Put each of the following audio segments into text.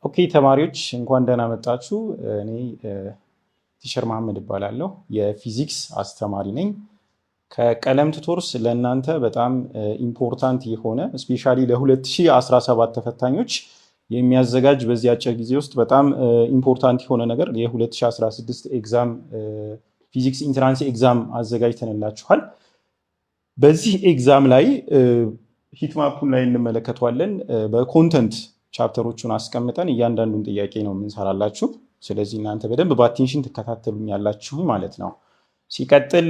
ኦኬ ተማሪዎች እንኳን ደህና መጣችሁ። እኔ ቲቸር መሐመድ እባላለሁ። የፊዚክስ አስተማሪ ነኝ። ከቀለም ቱቶርስ ለእናንተ በጣም ኢምፖርታንት የሆነ ስፔሻሊ ለ2017 ተፈታኞች የሚያዘጋጅ በዚህ አጭር ጊዜ ውስጥ በጣም ኢምፖርታንት የሆነ ነገር የ2016 ኤግዛም ፊዚክስ ኢንትራንስ ኤግዛም አዘጋጅተንላችኋል። በዚህ ኤግዛም ላይ ሂትማፑን ላይ እንመለከተዋለን። በኮንተንት ቻፕተሮቹን አስቀምጠን እያንዳንዱን ጥያቄ ነው የምንሰራላችሁ። ስለዚህ እናንተ በደንብ በአቴንሽን ትከታተሉኛላችሁ ማለት ነው። ሲቀጥል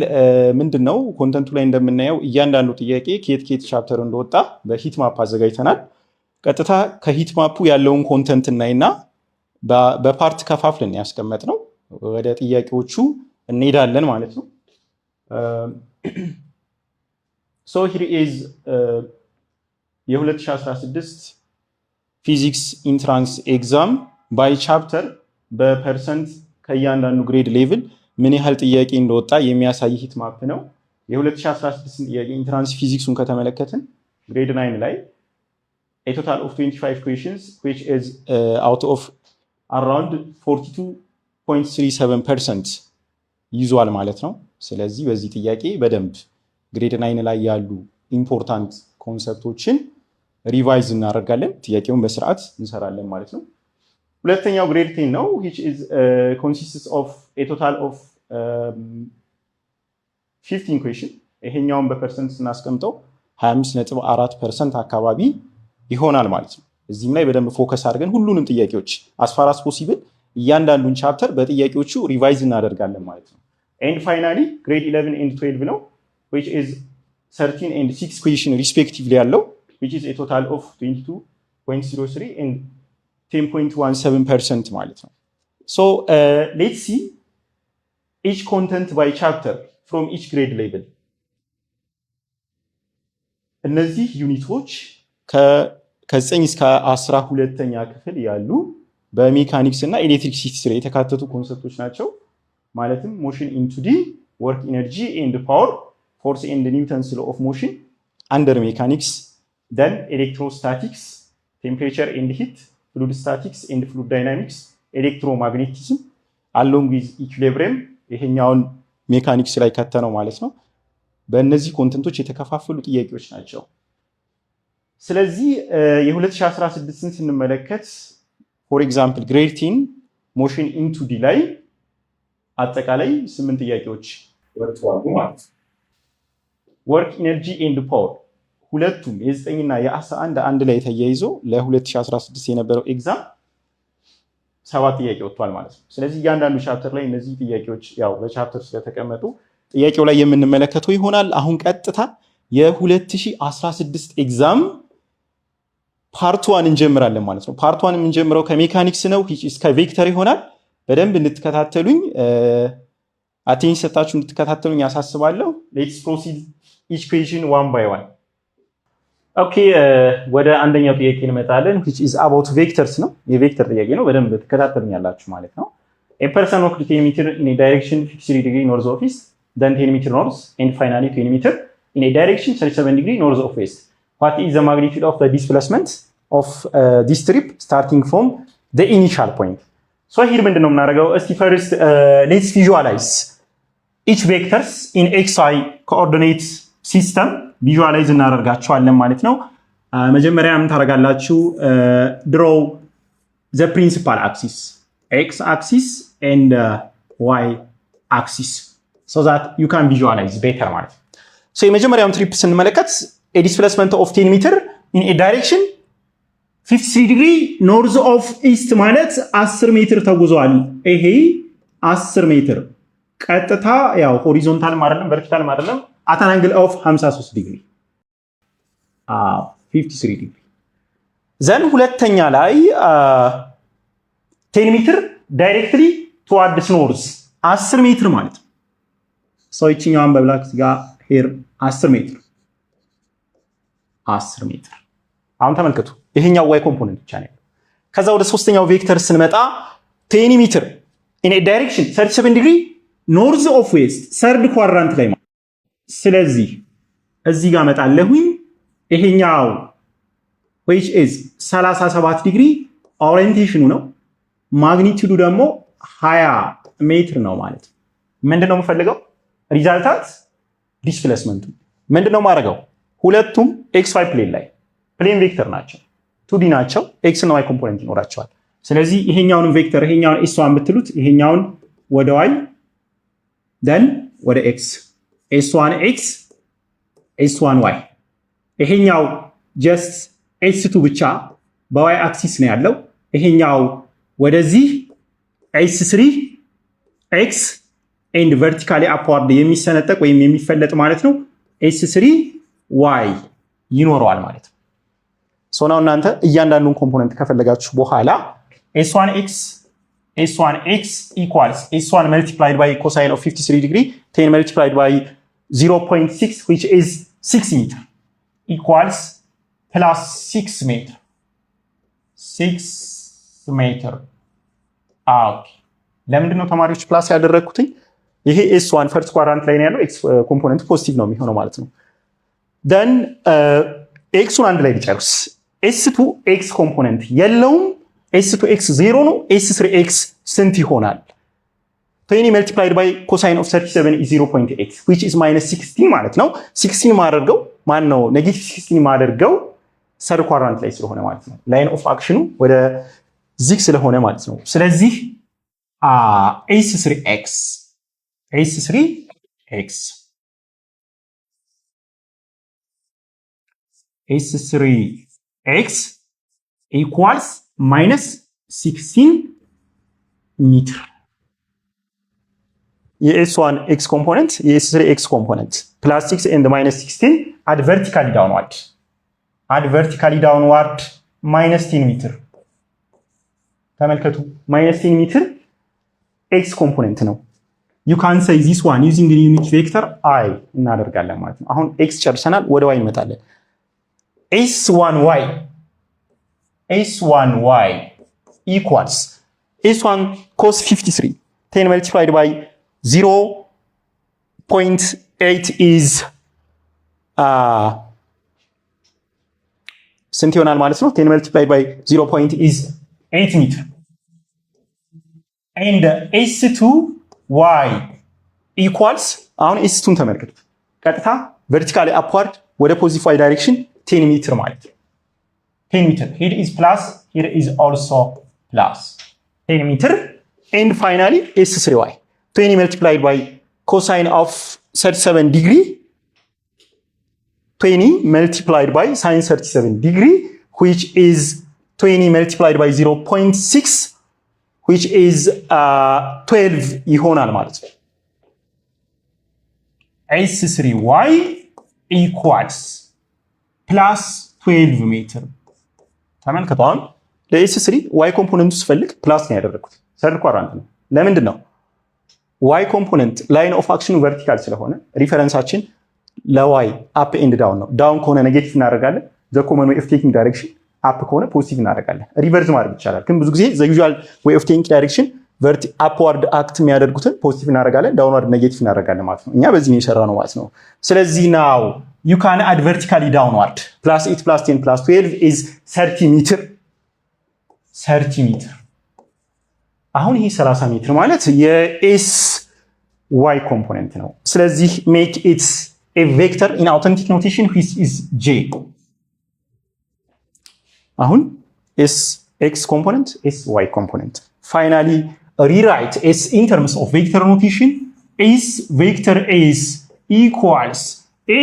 ምንድነው ኮንተንቱ ላይ እንደምናየው እያንዳንዱ ጥያቄ ከየት ቻፕተር እንደወጣ በሂትማፕ አዘጋጅተናል። ቀጥታ ከሂትማፑ ያለውን ኮንተንት እናይና በፓርት ከፋፍለን ያስቀመጥነው ወደ ጥያቄዎቹ እንሄዳለን ማለት ነው። ሶ ሂር ኢዝ የ2016 ፊዚክስ ኢንትራንስ ኤግዛም ባይ ቻፕተር በፐርሰንት ከእያንዳንዱ ግሬድ ሌቭል ምን ያህል ጥያቄ እንደወጣ የሚያሳይ ሂት ማፕ ነው። የ2016 ጥያቄ ኢንትራንስ ፊዚክሱን ከተመለከትን ግሬድ 9 ላይ a total of 25 questions which is out of around 42.37% ይዟል ማለት ነው። ስለዚህ በዚህ ጥያቄ በደንብ ግሬድ 9 ላይ ያሉ ኢምፖርታንት ኮንሰፕቶችን ሪቫይዝ እናደርጋለን። ጥያቄውን በስርዓት እንሰራለን ማለት ነው። ሁለተኛው ግሬድ 10 ነው which is consists of a total of 15 question። ይሄኛውን በፐርሰንት ስናስቀምጠው 25.4% አካባቢ ይሆናል ማለት ነው። እዚህም ላይ በደንብ ፎከስ አድርገን ሁሉንም ጥያቄዎች as far as possible እያንዳንዱን ቻፕተር በጥያቄዎቹ ሪቫይዝ እናደርጋለን ማለት ነው። and finally grade 11 and 12 ነው which is 13 and 6 question respectively ያለው which is a total of 22.03 and 10.17% ማለት ነው። So let's see each content by chapter from each grade level። እነዚህ ዩኒቶች ከ9 እስከ 12ኛ ክፍል ያሉ በሜካኒክስ እና ኤሌክትሪክ ሲስተም ላይ የተካተቱ ኮንሰፕቶች ናቸው። ማለትም ሞሽን ኢን 2D፣ ወርክ ኢነርጂ ኤንድ ፓወር፣ ፎርስ ኤንድ ኒውተንስ ሎ ኦፍ ሞሽን አንደር ሜካኒክስ፣ then electrostatics, temperature and heat, fluid statics and fluid dynamics, electromagnetism along with equilibrium ይሄኛውን ሜካኒክስ ላይ ከተነው ማለት ነው። በእነዚህ ኮንተንቶች የተከፋፈሉ ጥያቄዎች ናቸው። ስለዚህ የ2016ን ስንመለከት ፎር ኤግዛምፕል ግሬድ 10 ሞሽን ኢን 2D ላይ አጠቃላይ 8 ጥያቄዎች ወጥተዋል ማለት ነው። ወርክ ኢነርጂ ኤንድ ፓወር ሁለቱም የ9 እና የ11 አንድ ላይ ተያይዞ ለ2016 የነበረው ኤግዛም 7 ጥያቄ ወጥቷል ማለት ነው። ስለዚህ እያንዳንዱ ቻፕተር ላይ እነዚህ ጥያቄዎች ያው በቻፕተር ስለተቀመጡ ጥያቄው ላይ የምንመለከተው ይሆናል። አሁን ቀጥታ የ2016 ኤግዛም ፓርት 1 እንጀምራለን ማለት ነው። ፓርት 1 የምንጀምረው ከሜካኒክስ ነው ከቬክተር ይሆናል። በደንብ እንድትከታተሉኝ አቴንሽን ሰጣችሁ እንድትከታተሉኝ ያሳስባለሁ። ሌትስ ፕሮሲድ ኢች ኩዌስችን ዋን ባይ ዋን። ኦኬ ወደ አንደኛው ጥያቄ እንመጣለን which is about vectors ነው። የቬክተር ጥያቄ ነው። በደንብ ትከታተሉኛላችሁ ማለት ነው። a person walked 10 meter in a direction 53 degree north of east, then 10 meter north and finally 20 meter in a direction 37 degree north of west. What is the magnitude of the displacement of this trip starting from the initial point? So here ምንድነው የምናደርገው? እስቲ first let's visualize each vectors in xy coordinate system ቪዥዋላይዝ እናደርጋቸዋለን ማለት ነው። መጀመሪያ ምን ታደርጋላችሁ? draw the principal axis x axis and y axis so that you can visualize better ማለት ነው። so የመጀመሪያውን ትሪፕ ስንመለከት a displacement of 10 meter in a direction 53 degree north of east ማለት 10 ሜትር ተጉዟል። ይሄ 10 ሜትር ቀጥታ ያው ሆሪዞንታል አይደለም ቨርቲካል አይደለም at an angle of 53 degree 53 degree then ሁለተኛ ላይ 10 ሜትር directly towards north 10 ሜትር ማለት ነው። so ይችኛውን በብላክ ጋር here 10 ሜትር አሁን ተመልከቱ። ይሄኛው y ኮምፖነንት ብቻ ነው። ከዛ ወደ ሶስተኛው ቬክተር ስንመጣ 10 ሜትር in a direction 37 degree north of west third quadrant ላይ ስለዚህ እዚህ ጋር መጣለሁኝ። ይሄኛው which is 37 ዲግሪ ኦሪየንቴሽኑ ነው። ማግኒቲዩዱ ደግሞ 20 ሜትር ነው ማለት ነው። ምንድነው የምፈልገው? ሪዛልታንት ዲስፕሌስመንቱ ምንድነው ማድረገው? ሁለቱም ኤክስ ዋይ ፕሌን ላይ ፕሌን ቬክተር ናቸው፣ 2D ናቸው። ኤክስ እና ዋይ ኮምፖነንት ይኖራቸዋል። ስለዚህ ይሄኛውን ቬክተር ይሄኛውን ኤስ1 ብትሉት ይሄኛውን ወደ ዋይ ደን ወደ ኤክስ ኤስ1 ኤክስ ኤስ1 ዋይ። ይሄኛው ጀስት ኤስ2 ብቻ በዋይ አክሲስ ነው ያለው። ይሄኛው ወደዚህ ኤስ3 ኤክስ ኤንድ ቨርቲካሊ አፕዋርድ የሚሰነጠቅ ወይም የሚፈለጥ ማለት ነው ኤስ3 ዋይ ይኖረዋል ማለት ነው። ሶ ናው እናንተ እያንዳንዱን ኮምፖነንት ከፈለጋችሁ በኋላ S1 x equals S1 multiplied by cosine of 53 degree 10 multiplied by 0.6 which is 6 meter equals plus 6 meter 6 meter out። ለምንድን ነው ተማሪዎች ፕላስ ያደረኩትኝ? ይሄ S1 ፈርስት ኳድራንት ላይ ነው ያለው፣ ኤክስ ኮምፖነንት ፖዚቲቭ ነው የሚሆነው ማለት ነው። ደን ኤክሱን አንድ ላይ ሊጨርስ S2 ኤክስ ኮምፖነንት የለውም። S2 ኤክስ 0 ነው። S3 ኤክስ ስንት ይሆናል? 20 multiplied by cosine of 37 is 0.8 which is minus 16 ማለት ነው። 16 ማደርገው ማን ነው? ኔጌቲቭ 16 ማደርገው ሰርድ ኳድራንት ላይ ስለሆነ ማለት ነው። ላይን ኦፍ አክሽኑ ወደ ዚግ ስለሆነ ማለት ነው። ስለዚህ S3x equals minus 16 meter የS1 x component የS3 x component plus 6 and minus 16 add vertically downward minus 10 meter ተመልከቱ minus 10 meter x component ነው። you can say this one using the unit vector I እናደርጋለን ማለት ነው። አሁን x ጨርሰናል፣ ወደ y እንመጣለን። S1y equals S1 cos 53 10 multiplied by 0.8 is ስንት ይሆናል ማለት ነው? 10 multiplied by 0.8 is 8 meter and S2y equals አሁን S2ን ተመልከቱት። ቀጥታ vertically upward ወደ positive y direction 10 meter ማለት ነው። 10 meter. Here is plus, here is also plus. 10 meter. And finally, S3y. 20 multiplied by cosine of 37 degree. 20 multiplied by sine 37 degree, which is 20 multiplied by 0.6, which is 12 ይሆናል ማለት ነው። S3y equals plus 12 meter. ተመልከቱ። አሁን ለኤስ3 ዋይ ኮምፖነንት ስፈልግ ፕላስ ነው ያደረኩት። ሰርድ ኳድራንት ነው። ለምንድን ነው? ዋይ ኮምፖነንት ላይን ኦፍ አክሽኑ ቨርቲካል ስለሆነ ሪፈረንሳችን ለዋይ አፕ ኤንድ ዳውን ነው። ዳውን ከሆነ ኔጌቲቭ እናደርጋለን። ዘ ኮመን ዌይ ኦፍ ቴኪንግ ዳይሬክሽን አፕ ከሆነ ፖዚቲቭ እናደርጋለን። ሪቨርስ ማድረግ ይቻላል፣ ግን ብዙ ጊዜ ዘ ዩዥዋል ዌይ ኦፍ ቴኪንግ ዳይሬክሽን አፕዋርድ አክት የሚያደርጉትን ፖዚቲቭ እናደርጋለን፣ ዳውንዋርድ ኔጌቲቭ እናደርጋለን ማለት ነው። እኛ በዚህ ነው የሰራነው ማለት ነው። ስለዚህ ናው you can add vertically downward plus 8 plus 10 plus 12 is 30 meter 30 meter አሁን ይሄ 30 ሜትር ማለት የኤስ ዋይ ኮምፖነንት ነው። ስለዚህ make it a vector in authentic notation which is j አሁን s x component s y component finally rewrite s in terms of vector notation is vector s equals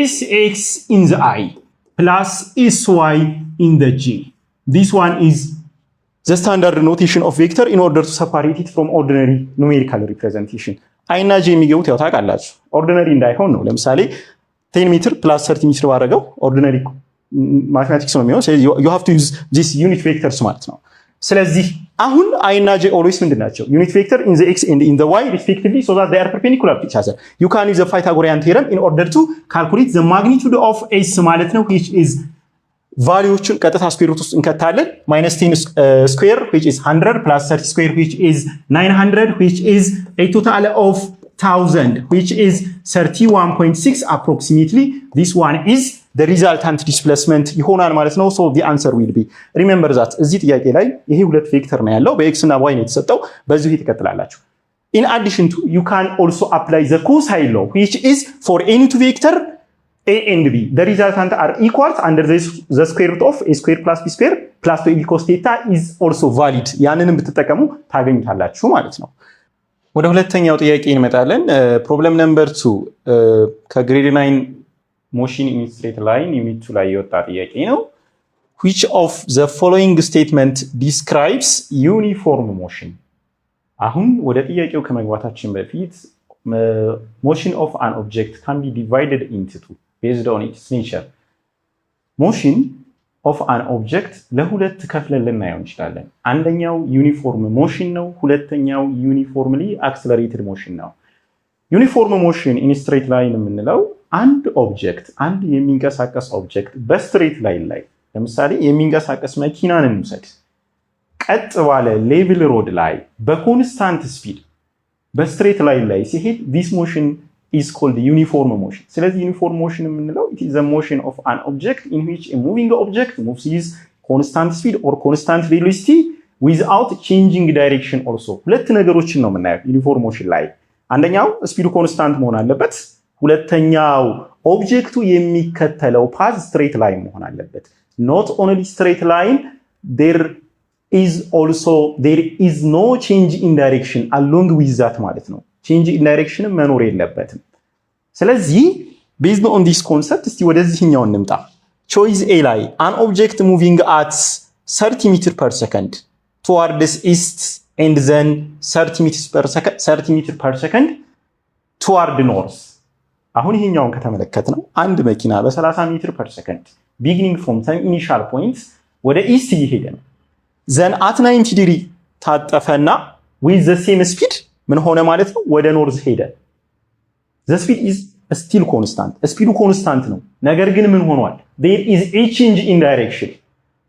sx in the I plus sy in the j. This one is the standard notation of vector in order to separate it from ordinary numerical representation. I እና j የሚገቡት ያው ታውቃላችሁ ኦርዲነሪ እንዳይሆን ነው። ለምሳሌ 10 ሜትር plus 30 ሜትር ባደረገው ኦርዲነሪ ማቴማቲክስ ነው የሚሆነው። ስለዚህ you have to use this unit vectors ማለት ነው። ስለዚህ አሁን I እና j always ምንድን ናቸው? Unit vector in the x and in the y respectively so that they are perpendicular to each other. You can use the Pythagorean theorem in order to calculate the magnitude of s ማለት ነው, which is ቫልዩዎቹን ቀጥታ ስኩዌር ሩት ውስጥ እንከታለን። -10 square which is 100 plus 30 square which is 900 which is a total of 1000 which is 31.6 approximately. This one is the resultant displacement ይሆናል ማለት ነው። so the answer will be remember that እዚህ ጥያቄ ላይ ይሄ ሁለት ቬክተር ነው ያለው በx እና y ነው የተሰጠው በዚሁ ትቀጥላላችሁ። in addition to you can also apply the cosine law which is for any two vector a and b the resultant are equal under the square root of a square plus b square plus 2ab cos theta is also valid ያንንም ብትጠቀሙ ታገኙታላችሁ ማለት ነው። ወደ ሁለተኛው ጥያቄ እንመጣለን። ፕሮብለም ነምበር 2 ከግሬድ 9 motion in straight line ዩኒት 2 ላይ የወጣ ጥያቄ ነው። which of the following statement describes uniform motion? አሁን ወደ ጥያቄው ከመግባታችን በፊት motion of an object can be divided into two based on its nature. motion of an object ለሁለት ከፍለን ልናየው እንችላለን። አንደኛው ዩኒፎርም ሞሽን ነው፣ ሁለተኛው ዩኒፎርምሊ አክሰለሬትድ ሞሽን ነው። ዩኒፎርም ሞሽን ኢን ስትሬት ላይን የምንለው አንድ ኦብጀክት አንድ የሚንቀሳቀስ ኦብጀክት በስትሬት ላይን ላይ ለምሳሌ የሚንቀሳቀስ መኪናን እንውሰድ። ቀጥ ባለ ሌቭል ሮድ ላይ በኮንስታንት ስፒድ በስትሬት ላይን ላይ ሲሄድ this motion is called uniform motion. ስለዚህ ዩኒፎርም ሞሽን የምንለው it is the motion of an object in which a moving object moves with constant speed or constant velocity without changing direction also. ሁለት ነገሮችን ነው የምናየው ዩኒፎርም ሞሽን ላይ። አንደኛው ስፒዱ ኮንስታንት መሆን አለበት። ሁለተኛው ኦብጀክቱ የሚከተለው ፓዝ ስትሬት ላይን መሆን አለበት። not only straight line there is no change in direction along with that ማለት ነው። change in direction መኖር የለበትም። ስለዚህ based on this concept እስቲ ወደዚህኛው እንምጣ። choice A ላይ an object moving at 30 meter per second towards east and then 30 meter per second toward north. አሁን ይሄኛውን ከተመለከትነው አንድ መኪና በ30 ሜትር per second beginning from some initial points ወደ ኢስት እየሄደ ነው። then at 90 ዲግሪ ታጠፈና with the same speed ምን ሆነ ማለት ነው ወደ ኖርዝ ሄደ። the speed is still constant ስፒዱ ኮንስታንት ነው። ነገር ግን ምን ሆኗል? there is a change in direction።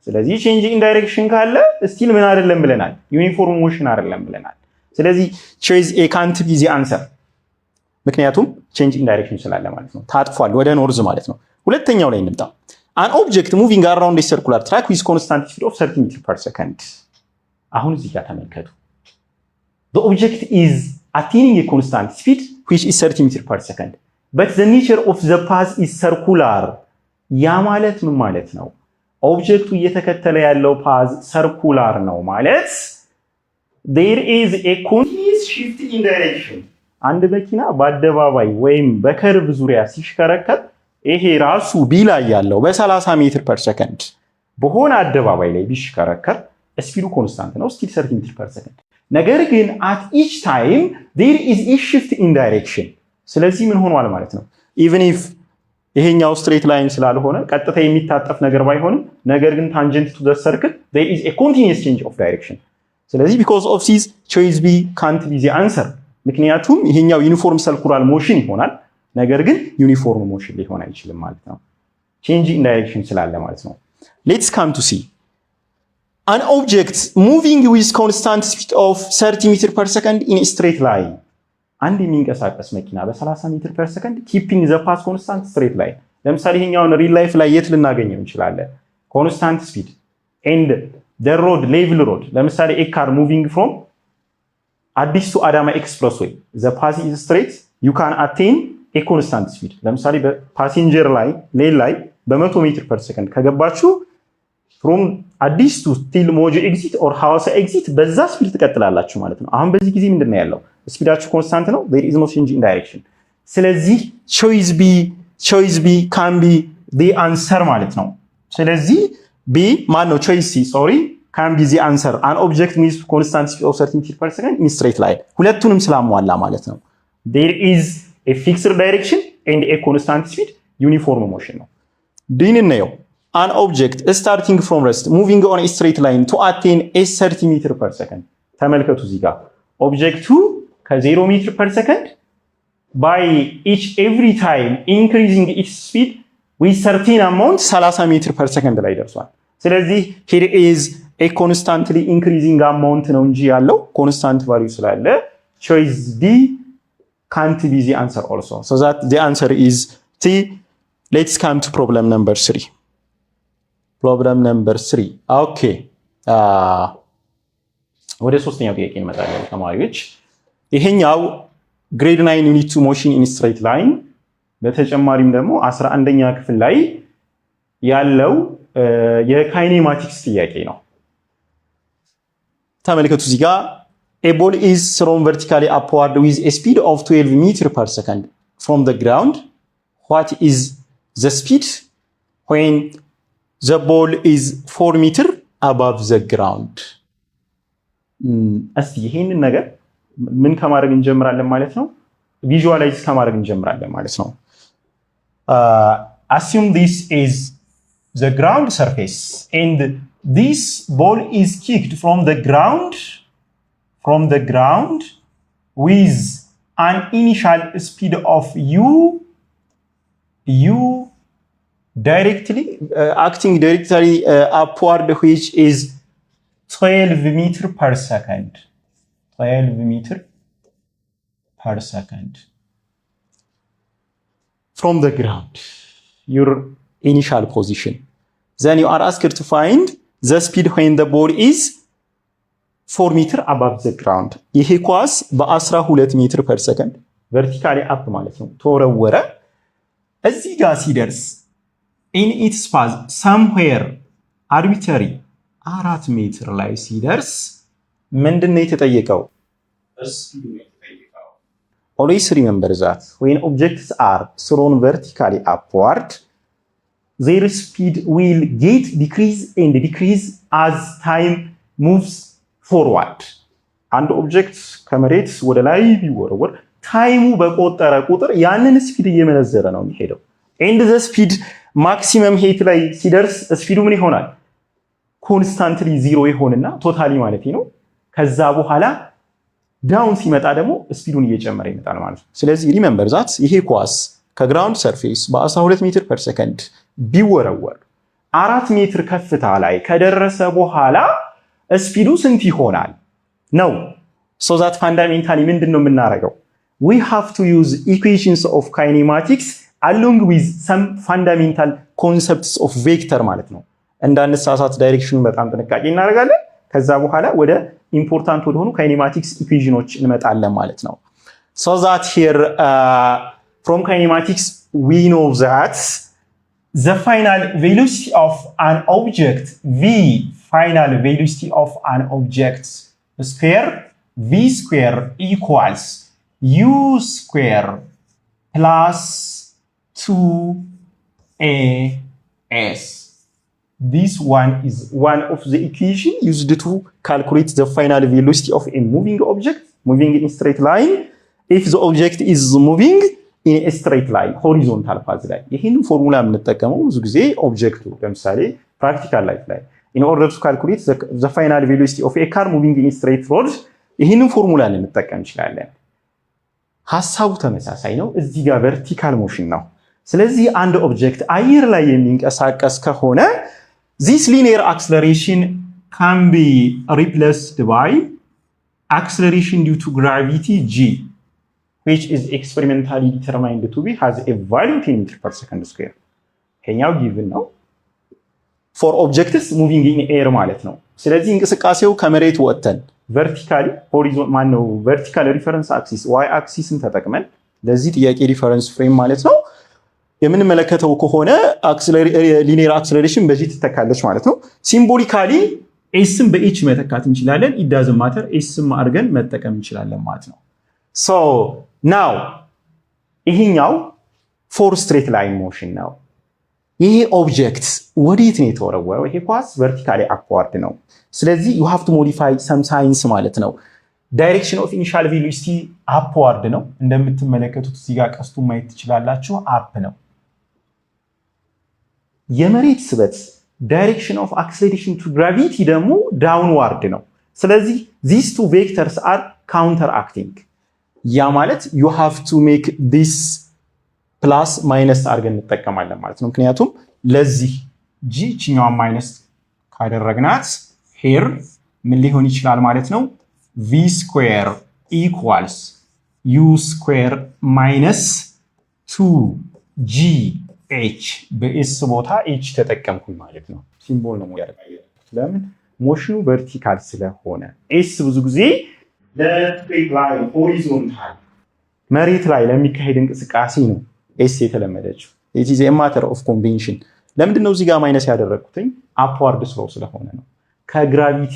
ስለዚህ change in direction ካለ still ምን አይደለም ብለናል? ዩኒፎርም ሞሽን አይደለም ብለናል። ስለዚህ choice A can't be the answer ምክንያቱም change in direction ስላለ ማለት ነው። ታጥፏል ወደ ኖርዝ ማለት ነው። ሁለተኛው ላይ እንምጣ። an object moving around a circular track with constant speed of 30 meter per second። አሁን እዚህ ጋር ተመልከቱ። the object is attaining a constant speed which is 30 meter per second but the nature of the path is circular። ያ ማለት ምን ማለት ነው? ኦብጀክቱ እየተከተለ ያለው ፓዝ ሰርኩላር ነው ማለት there is a continuous shift in direction። አንድ መኪና በአደባባይ ወይም በከርቭ ዙሪያ ሲሽከረከር ይሄ ራሱ ቢ ላይ ያለው በ30 ሜትር per second በሆነ አደባባይ ላይ ቢሽከረከር ስፒዱ ኮንስታንት ነው still 30 ሜትር per second። ነገር ግን at each time there is a shift in direction። ስለዚህ ምን ሆኗል ማለት ነው? even if ይሄኛው ስትሬት ላይን ስላልሆነ ቀጥታ የሚታጠፍ ነገር ባይሆንም ነገር ግን tangent to the circle there is a continuous change of direction። ስለዚህ because of this choice B can't be the answer ምክንያቱም ይሄኛው ዩኒፎርም ሰርኩላር ሞሽን ይሆናል ነገር ግን ዩኒፎርም ሞሽን ሊሆን አይችልም ማለት ነው። change in direction ስላለ ማለት ነው። let's come to see an object moving with constant speed of 30 meter per second in a straight line። አንድ የሚንቀሳቀስ መኪና በ30 ሜትር per second keeping the path constant straight line። ለምሳሌ ይሄኛውን ሪል ላይፍ ላይ የት ልናገኘው እንችላለን? constant speed and the road level road ለምሳሌ a car moving from አዲስ to አዳማ ኤክስፕረስዌይ the path is straight you can attain a constant speed። ለምሳሌ በፓሴንጀር ላይ ሌን ላይ በ100 ሜትር per second ከገባችሁ from አዲስ to still ሞጆ ኤግዚት or ሐዋሳ ኤግዚት በዛ ስፒድ ትቀጥላላችሁ ማለት ነው። አሁን በዚህ ጊዜ ምንድነው ያለው? ስፒዳችሁ ኮንስታንት ነው there is no change in direction። ስለዚህ choice B can be the answer ማለት ነው። ስለዚህ B ማን ነው? choice C sorry can be the answer an object with constant speed of 30 meter per second in straight line ሁለቱንም ስላሟላ ማለት ነው። there is a fixed direction and a constant speed uniform motion ነው። ዲን ነው an object starting from rest moving on a straight line to attain a 30 meter per second ተመልከቱ እዚህ ጋር ኦብጀክቱ ከ0 ሜትር per second by each every time increasing its speed with certain amount 30 ሜትር per second ላይ ደርሷል። ስለዚህ here is a constantly increasing amount ነው እንጂ ያለው constant value ስላለ choice D can't be the answer also so that the answer is T ሌትስ ካም ቱ ፕሮብለም ነምበር 3 ኦኬ ወደ ሶስተኛው ጥያቄ እንመጣለን ተማሪዎች። ይሄኛው ግሬድ 9 ዩኒት 2 ሞሽን ኢን ስትሬት ላይን በተጨማሪም ደግሞ 11ኛ ክፍል ላይ ያለው የካይኔማቲክስ ጥያቄ ነው። ተመልከቱ እዚህ ጋር a ball is thrown vertically upward with a speed of 12 meters per second from the ground. What is the speed when the ball is 4 meters above the ground? እስቲ ይሄንን ነገር ምን ከማድረግ እንጀምራለን ማለት ነው? ቪዥዋላይዝ ከማድረግ እንጀምራለን ማለት ነው። Assume this is the ground surface and this ball is kicked from the ground with an initial speed of u directly acting directly upward, which is 12 meters per second. 12 meters per second from the ground, your initial position. Then you are asked to find the speed when the ball is 4 meters above the ground. ይሄ ኳስ በ12 ሜትር per second vertically up ማለት ነው ተወረወረ። እዚህ ጋር ሲደርስ in its path somewhere arbitrary 4 ሜትር ላይ ሲደርስ ምንድነው የተጠየቀው? Always remember that when objects are thrown vertically upward, their speed will get decrease as time moves forward. አንድ ኦብጀክት ከመሬት ወደ ላይ ቢወረወር ታይሙ በቆጠረ ቁጥር ያንን ስፒድ እየመነዘረ ነው የሚሄደው። ኤንድ ዘ ስፒድ ማክሲመም ሄት ላይ ሲደርስ ስፒዱ ምን ይሆናል? ኮንስታንትሊ ዚሮ ይሆንና ቶታሊ ማለት ነው። ከዛ በኋላ ዳውን ሲመጣ ደግሞ ስፒዱን እየጨመረ ይመጣል ማለት ነው። ስለዚህ ሪሜምበር ዛት ይሄ ኳስ ከግራውንድ ሰርፌስ በ12 ሜትር ፐር ሰከንድ ቢወረወር 4 ሜትር ከፍታ ላይ ከደረሰ በኋላ ስፒዱ ስንት ይሆናል ነው። ሶ ዛት ፋንዳሜንታሊ ምንድን ነው የምናደርገው? we have to use equations of kinematics along with some fundamental concepts of vector ማለት ነው። እንዳንሳሳት ዳይሬክሽኑን በጣም ጥንቃቄ እናደርጋለን። ከዛ በኋላ ወደ ኢምፖርታንት ወደሆኑ ካይኔማቲክስ ኢኩዌሽኖች እንመጣለን ማለት ነው። so that here from kinematics we know that the final velocity of an object v final velocity of an object square v square equals u square plus 2as. This one is one of the equation used to calculate the final velocity of a moving object moving in a straight line if the object is moving in a straight line horizontal path ላይ ይሄንን ፎርሙላ የምንጠቀመው ብዙ ጊዜ ኦብጀክቱ ለምሳሌ ፕራክቲካል ላይፍ ላይ in order to calculate the final velocity of a car moving in a straight road ይሄንን ፎርሙላ ልንጠቀም እንችላለን። ሐሳቡ ተመሳሳይ ነው። እዚህ ጋር vertical motion ነው። ስለዚህ አንድ ኦብጀክት አየር ላይ የሚንቀሳቀስ ከሆነ this linear acceleration can be replaced by acceleration due to gravity g, which is experimentally determined to be has a value 10 meters per second square. ይሄኛው given ነው for objects moving in air ማለት ነው። ስለዚህ እንቅስቃሴው ከመሬት ወጥተን vertically horizontal ማነው vertical reference axis y axisን ተጠቅመን ለዚህ ጥያቄ ሪፈረንስ ፍሬም ማለት ነው የምንመለከተው ከሆነ ሊኒየር አክሰለሬሽን በዚህ ትተካለች ማለት ነው። ሲምቦሊካሊ ኤስን በኤች መተካት እንችላለን። it doesn't matter ኤስን አድርገን መጠቀም እንችላለን ማለት ነው። so now ይሄኛው ፎር ስትሬት ላይን ሞሽን ነው። ይሄ ኦብጀክት ወዴት ነው የተወረወረው? ይሄ ኳስ ቨርቲካሊ አፕዋርድ ነው። ስለዚህ you have to modify some signs ማለት ነው። ዳይሬክሽን ኦፍ ኢኒሻል ቬሎሲቲ አፕዋርድ ነው። እንደምትመለከቱት እዚህ ጋር ቀስቱን ማየት ትችላላችሁ። አፕ ነው። የመሬት ስበት ዳይሬክሽን ኦፍ አክሰለሬሽን ቱ ግራቪቲ ደግሞ ዳውንዋርድ ነው። ስለዚህ these two vectors are counteracting። ያ ማለት you have to make this ፕላስ ማይነስ አድርገን እንጠቀማለን ማለት ነው። ምክንያቱም ለዚህ ጂ ቺኛዋን ማይነስ ካደረግናት ሄር ምን ሊሆን ይችላል ማለት ነው? v square equals u square minus 2g ኤች በኤስ ቦታ ኤች ተጠቀምኩኝ ማለት ነው። ሲምቦል ነው ያደረኩት። ለምን? ሞሽኑ ቨርቲካል ስለሆነ። ኤስ ብዙ ጊዜ ለስትሬት ላይን ሆሪዞንታል መሬት ላይ ለሚካሄድ እንቅስቃሴ ነው ኤስ የተለመደችው። ኢት ኢዝ ኤ ማተር ኦፍ ኮንቬንሽን። ለምንድን ነው እዚህ ጋር ማይነስ ያደረግኩትኝ? አፕዋርድ ስሎ ስለሆነ ነው። ከግራቪቲ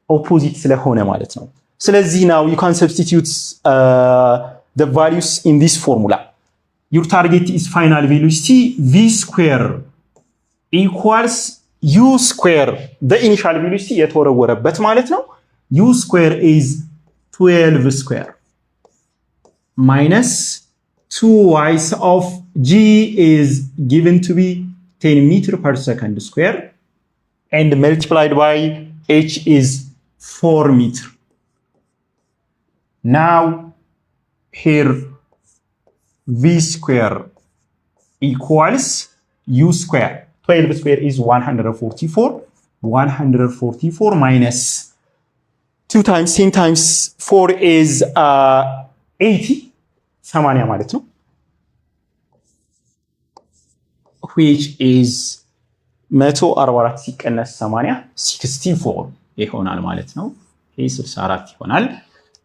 ኦፖዚት ስለሆነ ማለት ነው። ስለዚህ ናው ዩ ካን ሰብስቲቲዩት the values in this formula. Your target is final velocity v square equals u square. The initial velocity የተወረወረበት ማለት ነው። u square is 12 square minus 2y of g is given to be 10 meter per second square and multiplied by h is 4 meter. Now here v square equals u square. 12 square is 144. 144 minus 2 times 10 times 4 is 80. 80 ማለት ነው. which is 144 ሲቀነስ 80 64 ይሆናል ማለት ነው። ይሄ 64 ይሆናል።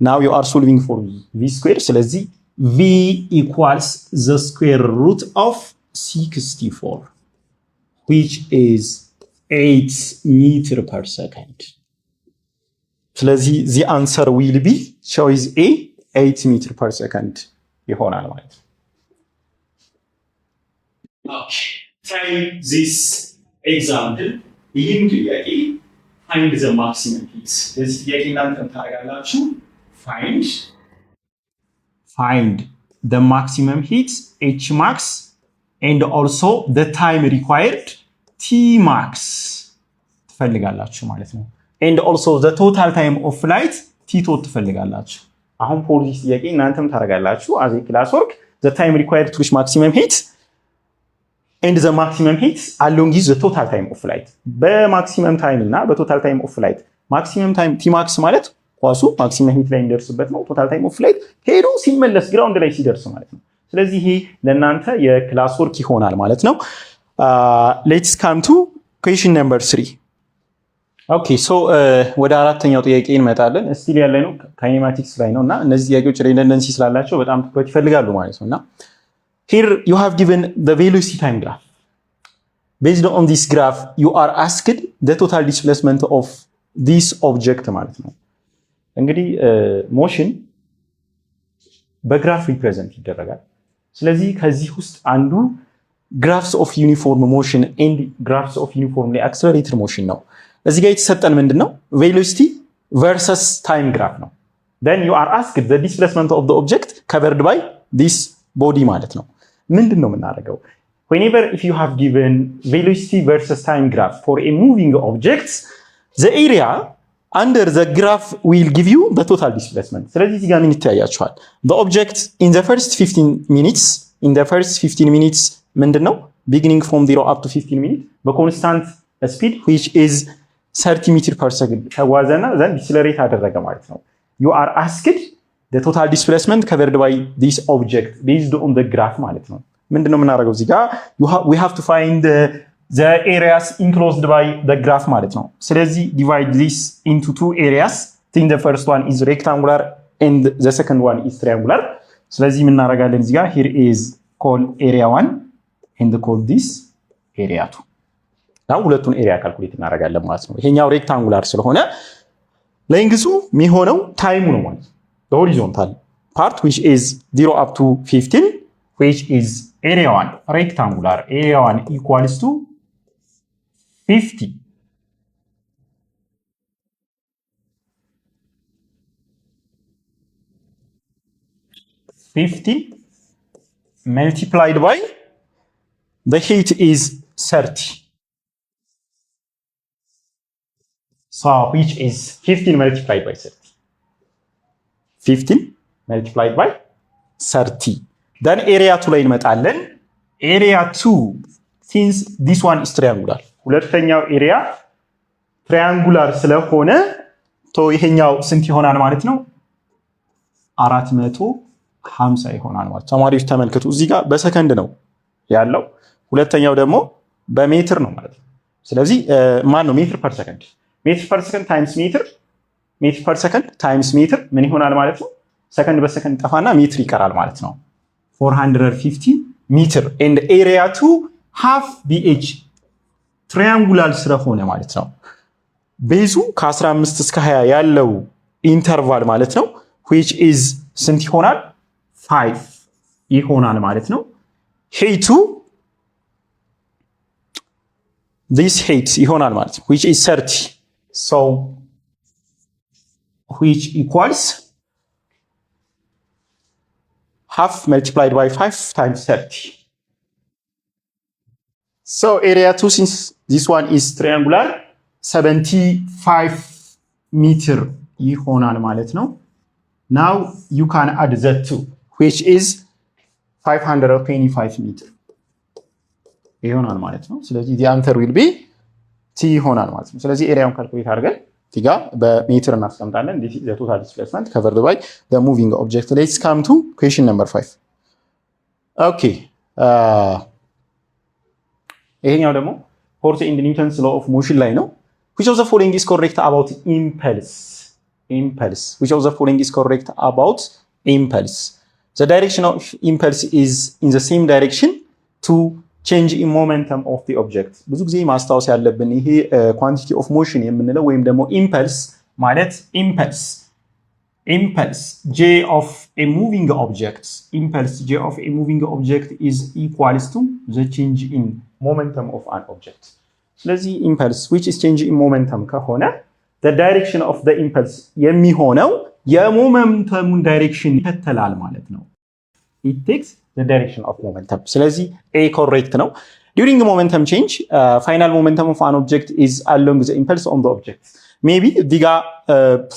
Now you are solving for v square. ስለዚህ v equals the square root of 64 which is 8 meter per second. ስለዚህ the answer will be choice A 8 meter per second ይሆናል ማለት ነው። Okay, try this example. ይህን ጥያቄ find the maximum heat. ስለዚህ ጥያቄ እናንተ ታደርጋላችሁ find the maximum heat H max and also the time required T max ትፈልጋላችሁ ማለት ነው። and also the total time of flight T tot ትፈልጋላችሁ። አሁን ፖሊስ ጥያቄ እናንተም ታደርጋላችሁ as a class work the time required to reach maximum heat and the maximum heat along with the total time of flight. በማክሲመም ታይም እና በቶታል ታይም ኦፍ ፍላይት ማክሲመም ታይም T max ማለት ኳሱ ማክሲመም ሂት ላይ እንደርስበት ነው። ቶታል ታይም ኦፍ ፍላይት ሄዶ ሲመለስ ግራውንድ ላይ ሲደርስ ማለት ነው። ስለዚህ ይሄ ለእናንተ የክላስ ወርክ ይሆናል ማለት ነው። ሌትስ ካም ቱ ኩዌስችን ነምበር 3። ኦኬ ሶ ወደ አራተኛው ጥያቄ እንመጣለን። ስቲል ያለ ነው ካይኔማቲክስ ላይ ነው እና እነዚህ ጥያቄዎች ሪደንደንሲ ስላላቸው በጣም ትኩረት ይፈልጋሉ ማለት ነውና here you have given the velocity time graph. Based on this graph you are asked the total displacement of this object ማለት ነው። እንግዲህ ሞሽን በግራፍ ሪፕሬዘንት ይደረጋል። ስለዚህ ከዚህ ውስጥ አንዱ ግራፍስ ኦፍ ዩኒፎርም ሞሽን ኤንድ ግራፍስ ኦፍ ዩኒፎርምሊ አክሰለሬትድ ሞሽን ነው። እዚህ ጋር የተሰጠን ምንድነው? ቬሎሲቲ ቨርሰስ ታይም ግራፍ ነው። then you are asked the displacement of the object covered by this body ማለት ነው። ምንድነው የምናደርገው? whenever if you have given velocity versus time graph for a moving object the area under the graph will give you the total displacement. ስለዚህ እዚህ ጋር ምን ይታያችኋል? the object in the first 15 minutes ምንድነው? beginning from 0 up to 15 minutes በኮንስታንት speed which is 30 meter per second ተጓዘና then decelerate አደረገ ማለት ነው። you are asked the total displacement covered by this object based on the graph ማለት ነው። ምንድነው የምናደርገው እዚህ ጋር we have to find the areas enclosed by the graph ማለት ነው። ስለዚህ divide this into two areas. think the first one is rectangular and the second one is triangular. ስለዚህ ምን እናደርጋለን እዚህ ጋር here is call area 1 and call this area 2. now ሁለቱን ኤሪያ ካልኩሌት እናደርጋለን ማለት ነው። ይሄኛው ሬክታንጉላር ስለሆነ ሌንግዙ የሚሆነው ታይሙ ነው ማለት ነው። the horizontal part which is 0 up to 15 which is area 1 rectangular area 1 equals to 50. Multiplied by the heat is 30. So which is 15 multiplied by 30. 15 multiplied by 30. Then area 2 ላይ እንመጣለን። area 2 since this one is triangular ሁለተኛው ኤሪያ ትራያንጉላር ስለሆነ ይሄኛው ስንት ይሆናል ማለት ነው? 450 ይሆናል ማለት። ተማሪዎች ተመልከቱ እዚህ ጋር በሰከንድ ነው ያለው ሁለተኛው ደግሞ በሜትር ነው ማለት ነው። ስለዚህ ማን ነው ሜትር ፐር ሰከንድ ታይምስ ሜትር ፐር ሰከንድ ታይምስ ሜትር ምን ይሆናል ማለት ነው? ሰከንድ በሰከንድ ጠፋና ሜትር ይቀራል ማለት ነው። 450 ሜትር ኤንድ ኤሪያ ቱ ሃፍ ቢኤች ትራያንጉላር ስለሆነ ማለት ነው። ቤዙ ከ15 እስከ 20 ያለው ኢንተርቫል ማለት ነው which is ስንት ይሆናል? 5 ይሆናል ማለት ነው። ሄይቱ this height ይሆናል ማለት ነው which is 30 so which equals half multiplied by 5 times 30. So area 2 since this one is triangular 75 meter ይሆናል ማለት ነው። Now you can add that two which is 525 meter ይሆናል ማለት ነው። ስለዚህ the answer will be t ይሆናል ማለት ነው። ስለዚህ ኤሪያውን ካልኩሌት አድርገን እዚህ ጋር በሜትር እናስቀምጣለን። this is the total displacement covered by the moving object. Let's come to question number 5. okay ይሄኛው ደግሞ force in Newton's law of motion ላይ ነው። which of the following is correct about impulse? which of the following is correct about impulse? The direction of impulse is in the same direction to change in momentum of the object. ብዙ ጊዜ ማስታወስ ያለብን ይሄ ኳንቲቲ ኦፍ ሞሽን የምንለው ወይም ደግሞ ኢምፐልስ ማለት ኢምፐልስ j of a moving object is equals to the change in momentum of an object. ስለዚህ ኢምፐልስ which is change in momentum ከሆነ the direction of the impulse የሚሆነው የሞመንተሙን ዳይሬክሽን ይከተላል ማለት ነው። it takes the direction of momentum. ስለዚህ a correct ነው። during momentum change final momentum of an object is along the impulse on the object. maybe እዚህ ጋር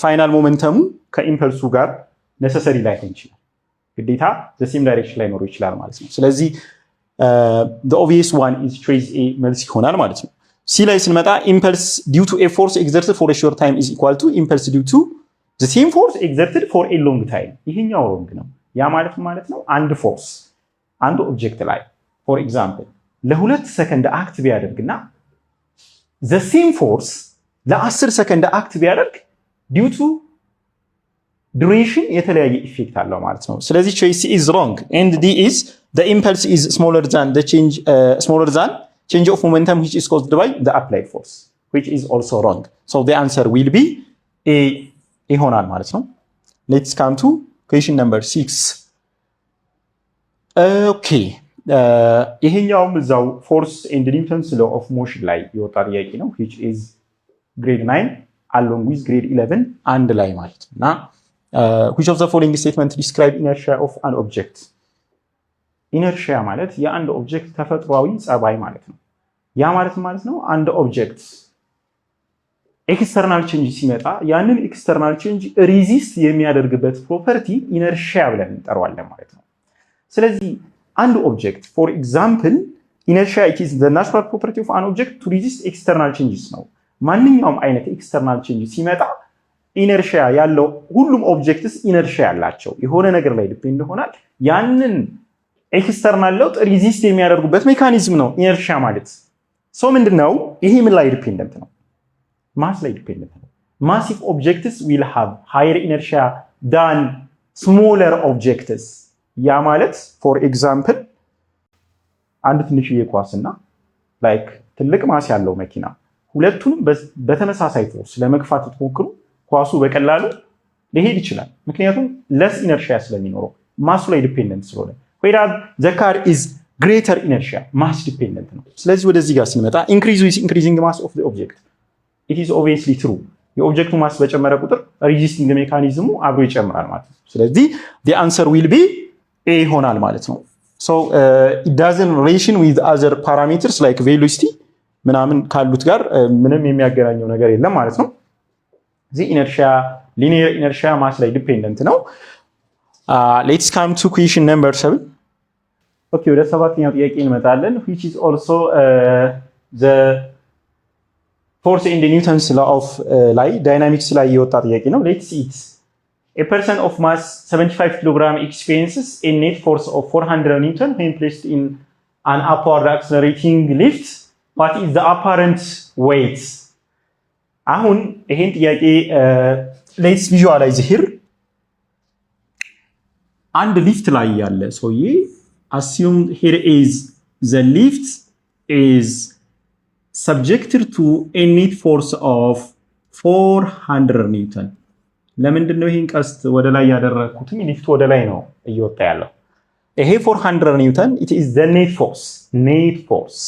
ፋይናል ሞመንተሙ ከኢምፐልሱ ጋር necessary ላይሆን ይችላል። ግዴታ the same direction ላይ ኖር ይችላል ማለት ነው። ስለዚህ the obvious one is choice a መልስ ይሆናል ማለት ነው። ሲ ላይ ስንመጣ impulse due to a force exerted for a short time is equal to impulse due to the same force exerted for a long time. ይሄኛው ሮንግ ነው። ያ ማለት ነው አንድ ፎርስ አንድ ኦብጀክት ላይ ፎር ኤግዛምፕል ለ2 ሰከንድ አክት ቢያደርግና the same force ለ10 ሰከንድ አክት ቢያደርግ due to duration የተለያየ ኢፌክት አለው ማለት ነው። ስለዚህ choice is wrong and d is the impulse is smaller than change of momentum which is caused by the applied force which is also wrong. So the answer will be a ይሆናል ማለት ነው። Let's come to question number 6. okay ይሄኛውም እዛው force and Newton's law of motion ላይ የወጣ ጥያቄ ነው which is grade 9 along with grade 11 አንድ ላይ ማለት እና which of the following statement describe inertia of an object? inertia ማለት የአንድ ኦብጀክት ተፈጥሯዊ ጸባይ ማለት ነው። ያ ማለት ነው አንድ ኦብጀክት ኤክስተርናል ቼንጅ ሲመጣ ያንን ኤክስተርናል ቼንጅ ሪዚስት የሚያደርግበት ፕሮፐርቲ ኢነርሺያ ብለን እንጠራዋለን ማለት ነው። ስለዚህ አንድ ኦብጀክት ፎር ኤግዛምፕል ኢነርሺያ it is the natural property of an object to resist external changes ነው። ማንኛውም አይነት ኤክስተርናል ቼንጅ ሲመጣ ኢነርሺያ ያለው ሁሉም ኦብጀክትስ ኢነርሺያ ያላቸው የሆነ ነገር ላይ ዲፔንድ ይሆናል። ያንን ኤክስተርናል ለውጥ ሪዚስት የሚያደርጉበት ሜካኒዝም ነው ኢነርሺያ ማለት። ሶ ምንድነው ይሄ ምን ላይ ዲፔንደንት ነው? ማስ ላይ ዲፔንደንት ነው። ማሲቭ ኦብጀክትስ ዊል ሃቭ ሃየር ኢነርሺያ ዳን ስሞለር ኦብጀክትስ። ያ ማለት ፎር ኤግዛምፕል አንድ ትንሽዬ ኳስና ላይክ ትልቅ ማስ ያለው መኪና ሁለቱንም በተመሳሳይ ፎርስ ለመግፋት ትሞክሩ ኳሱ በቀላሉ ሊሄድ ይችላል። ምክንያቱም ለስ ኢነርሺያ ስለሚኖረው ማሱ ላይ ዲፔንደንት ስለሆነ። whereas the car is greater inertia mass dependent ነው። ስለዚህ ወደዚህ ጋር ስንመጣ increase with increasing mass of the object it is obviously true። የኦብጀክቱ ማስ በጨመረ ቁጥር resisting ሜካኒዝሙ አብሮ ይጨምራል ማለት ነው። ስለዚህ the answer will be a ይሆናል ማለት ነው። so it doesn't relation with other parameters like velocity ምናምን ካሉት ጋር ምንም የሚያገናኘው ነገር የለም ማለት ነው። the inertia linear inertia mass ላይ dependent ነው። let's come to question number 7. okay ወደ ሰባተኛው ጥያቄ እንመጣለን which is also the force in the Newton's law of ላይ dynamics ላይ የወጣ ጥያቄ ነው። let's see it. a person of mass 75 kg experiences a net force of 400 newton when placed in an upward accelerating lift, what is the apparent weight? አሁን ይሄን ጥያቄ let's visualize here. አንድ ሊፍት ላይ ያለ ሰውዬ assume here is the lift is subjected to a net force of 400 Newton. ለምንድን ነው ይሄን ቀስት ወደ ላይ ያደረኩት? ሊፍቱ ወደ ላይ ነው እየወጣ ያለው። ይሄ 400 ኒውተን it is the net force.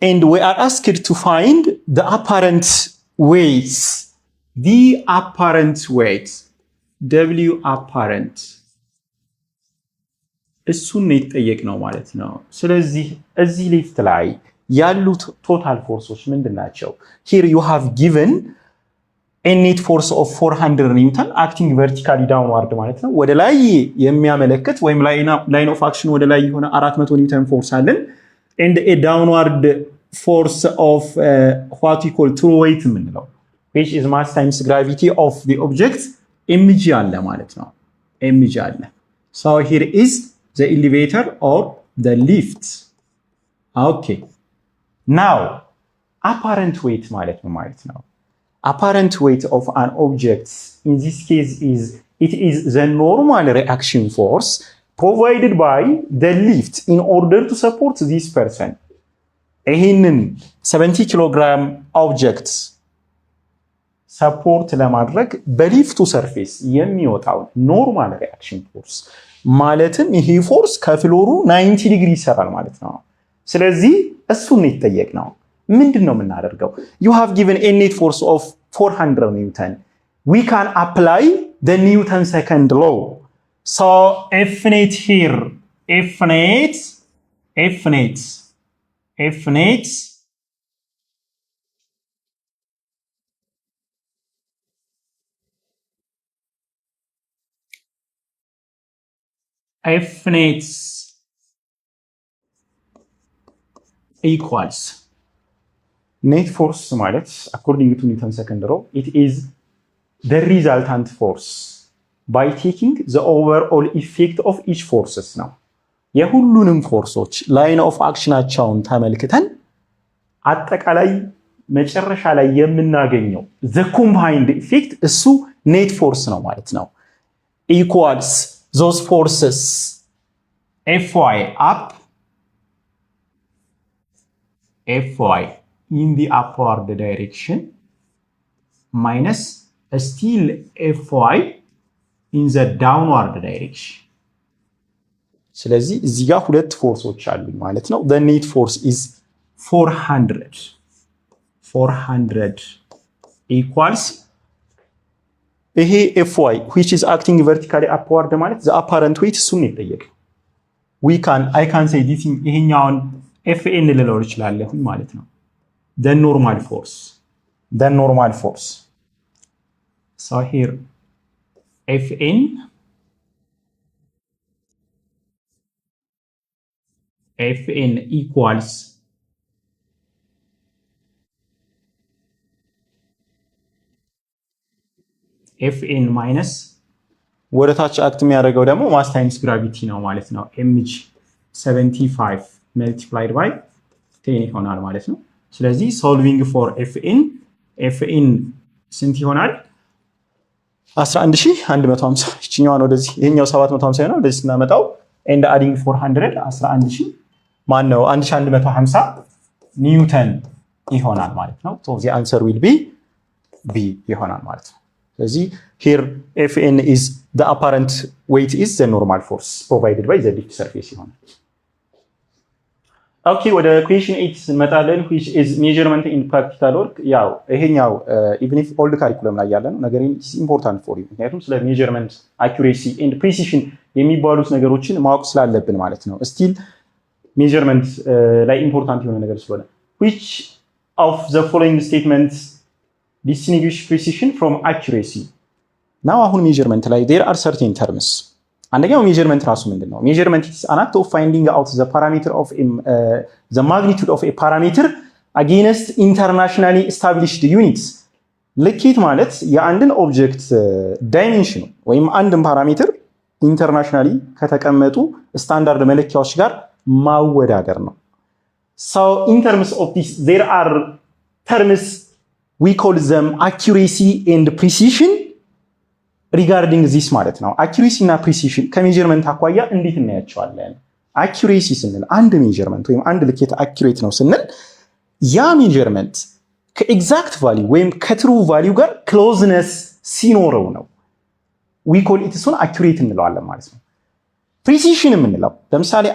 And we are asked to find the apparent weight. The apparent weight. W apparent. እሱን ነው የተጠየቅነው ማለት ነው። ስለዚህ እዚህ ሊፍት ላይ ያሉት ቶታል ፎርሶች ምንድናቸው? Here you have given a net force of 400 ኒውተን acting vertically downward ማለት ነው። ወደ ላይ የሚያመለክት ወይም line of action ወደ ላይ የሆነ 400 ኒውተን ፎርስ አለን and a downward force of what we call true weight የምንለው which is mass times gravity of the object mg አለ ማለት ነው። mg አለ. So here is the elevator or the lift. Okay. Now apparent weight ማለት ነው ማለት ነው. Apparent weight of an object in this case is it is the normal reaction force provided by the lift in order to support this person. ይህንን 70 ኪሎግራም ኦብጀክት ሰፖርት ለማድረግ በሊፍቱ ሰርፌስ የሚወጣው ኖርማል ሪአክሽን ፎርስ ማለትም ይሄ ፎርስ ከፍሎሩ 90 ዲግሪ ይሰራል ማለት ነው። ስለዚህ እሱን ነው የተጠየቅነው። ምንድነው የምናደርገው? You have given a net force of 400 Newton. We can apply the Newton second law. So F net here, F net equals net force ማለት according to Newton second law it is the resultant force by taking the overall effect of each forces ነው። የሁሉንም ፎርሶች ላይን ኦፍ አክሽናቸውን ተመልክተን አጠቃላይ መጨረሻ ላይ የምናገኘው the combined effect እሱ net force ነው ማለት ነው። equals those forces Fy up Fy in the upward direction minus still Fy in the downward direction. ስለዚህ እዚህ ጋር ሁለት ፎርሶች አሉኝ ማለት ነው። the net force is 400 equals ይሄ Fy which is acting vertically upward ማለት the apparent weight እሱን ነው የጠየቀው። I can say this ይሄኛውን Fn ልለው እችላለሁ ማለት ነው። the normal force. So here Fn equals Fn minus ወደ ታች አክት የሚያደርገው ደግሞ ማስ ታይምስ ግራቪቲ ነው ማለት ነው። mg 75 multiplied by 10 ይሆናል ማለት ነው። ስለዚህ solving for Fn ስንት ይሆናል? 11150 እቺኛው ወደዚህ ይሄኛው 750 ይሆናል። ወደዚህ ስናመጣው and adding 400 11000 ማን ነው 1150 ኒውተን ይሆናል ማለት ነው። so the answer will be B ይሆናል ማለት ነው። ስለዚህ here Fn is the apparent weight is the normal force provided by the lift surface ይሆናል። ኦኬ ወደ question 8 እንመጣለን which is measurement in practical work። ያው ይሄኛው even if old curriculum ላይ ያለ ነው ነገር is important for you ምክንያቱም ስለ measurement accuracy and precision የሚባሉት ነገሮችን ማወቅ ስላለብን ማለት ነው። still measurement ላይ important የሆነ ነገር ስለሆነ which of the following statements distinguish precision from accuracy? now አሁን measurement ላይ there are certain terms አንደኛው measurement ራሱ ምንድነው? measurement is an act of finding out the parameter of the magnitude of a parameter against internationally established units. ልኬት ማለት የአንድን ኦብጀክት ዳይሜንሽን ወይም አንድን ፓራሜትር ኢንተርናሽናሊ ከተቀመጡ ስታንዳርድ መለኪያዎች ጋር ማወዳደር ነው። So in terms of this, there are terms we call them accuracy and precision regarding this ማለት ነው። accuracy እና precision ከሜጀርመንት አኳያ እንዴት እናያቸዋለን? accuracy ስንል አንድ ሜጀርመንት ወይም አንድ ልኬት accurate ነው ስንል ያ ሜጀርመንት ከኤግዛክት ቫልዩ ወይም ከትሩ ቫልዩ ጋር ክሎዝነስ ሲኖረው ነው። we call it እሱን accurate እንለዋለን ማለት ነው። precision የምንለው ለምሳሌ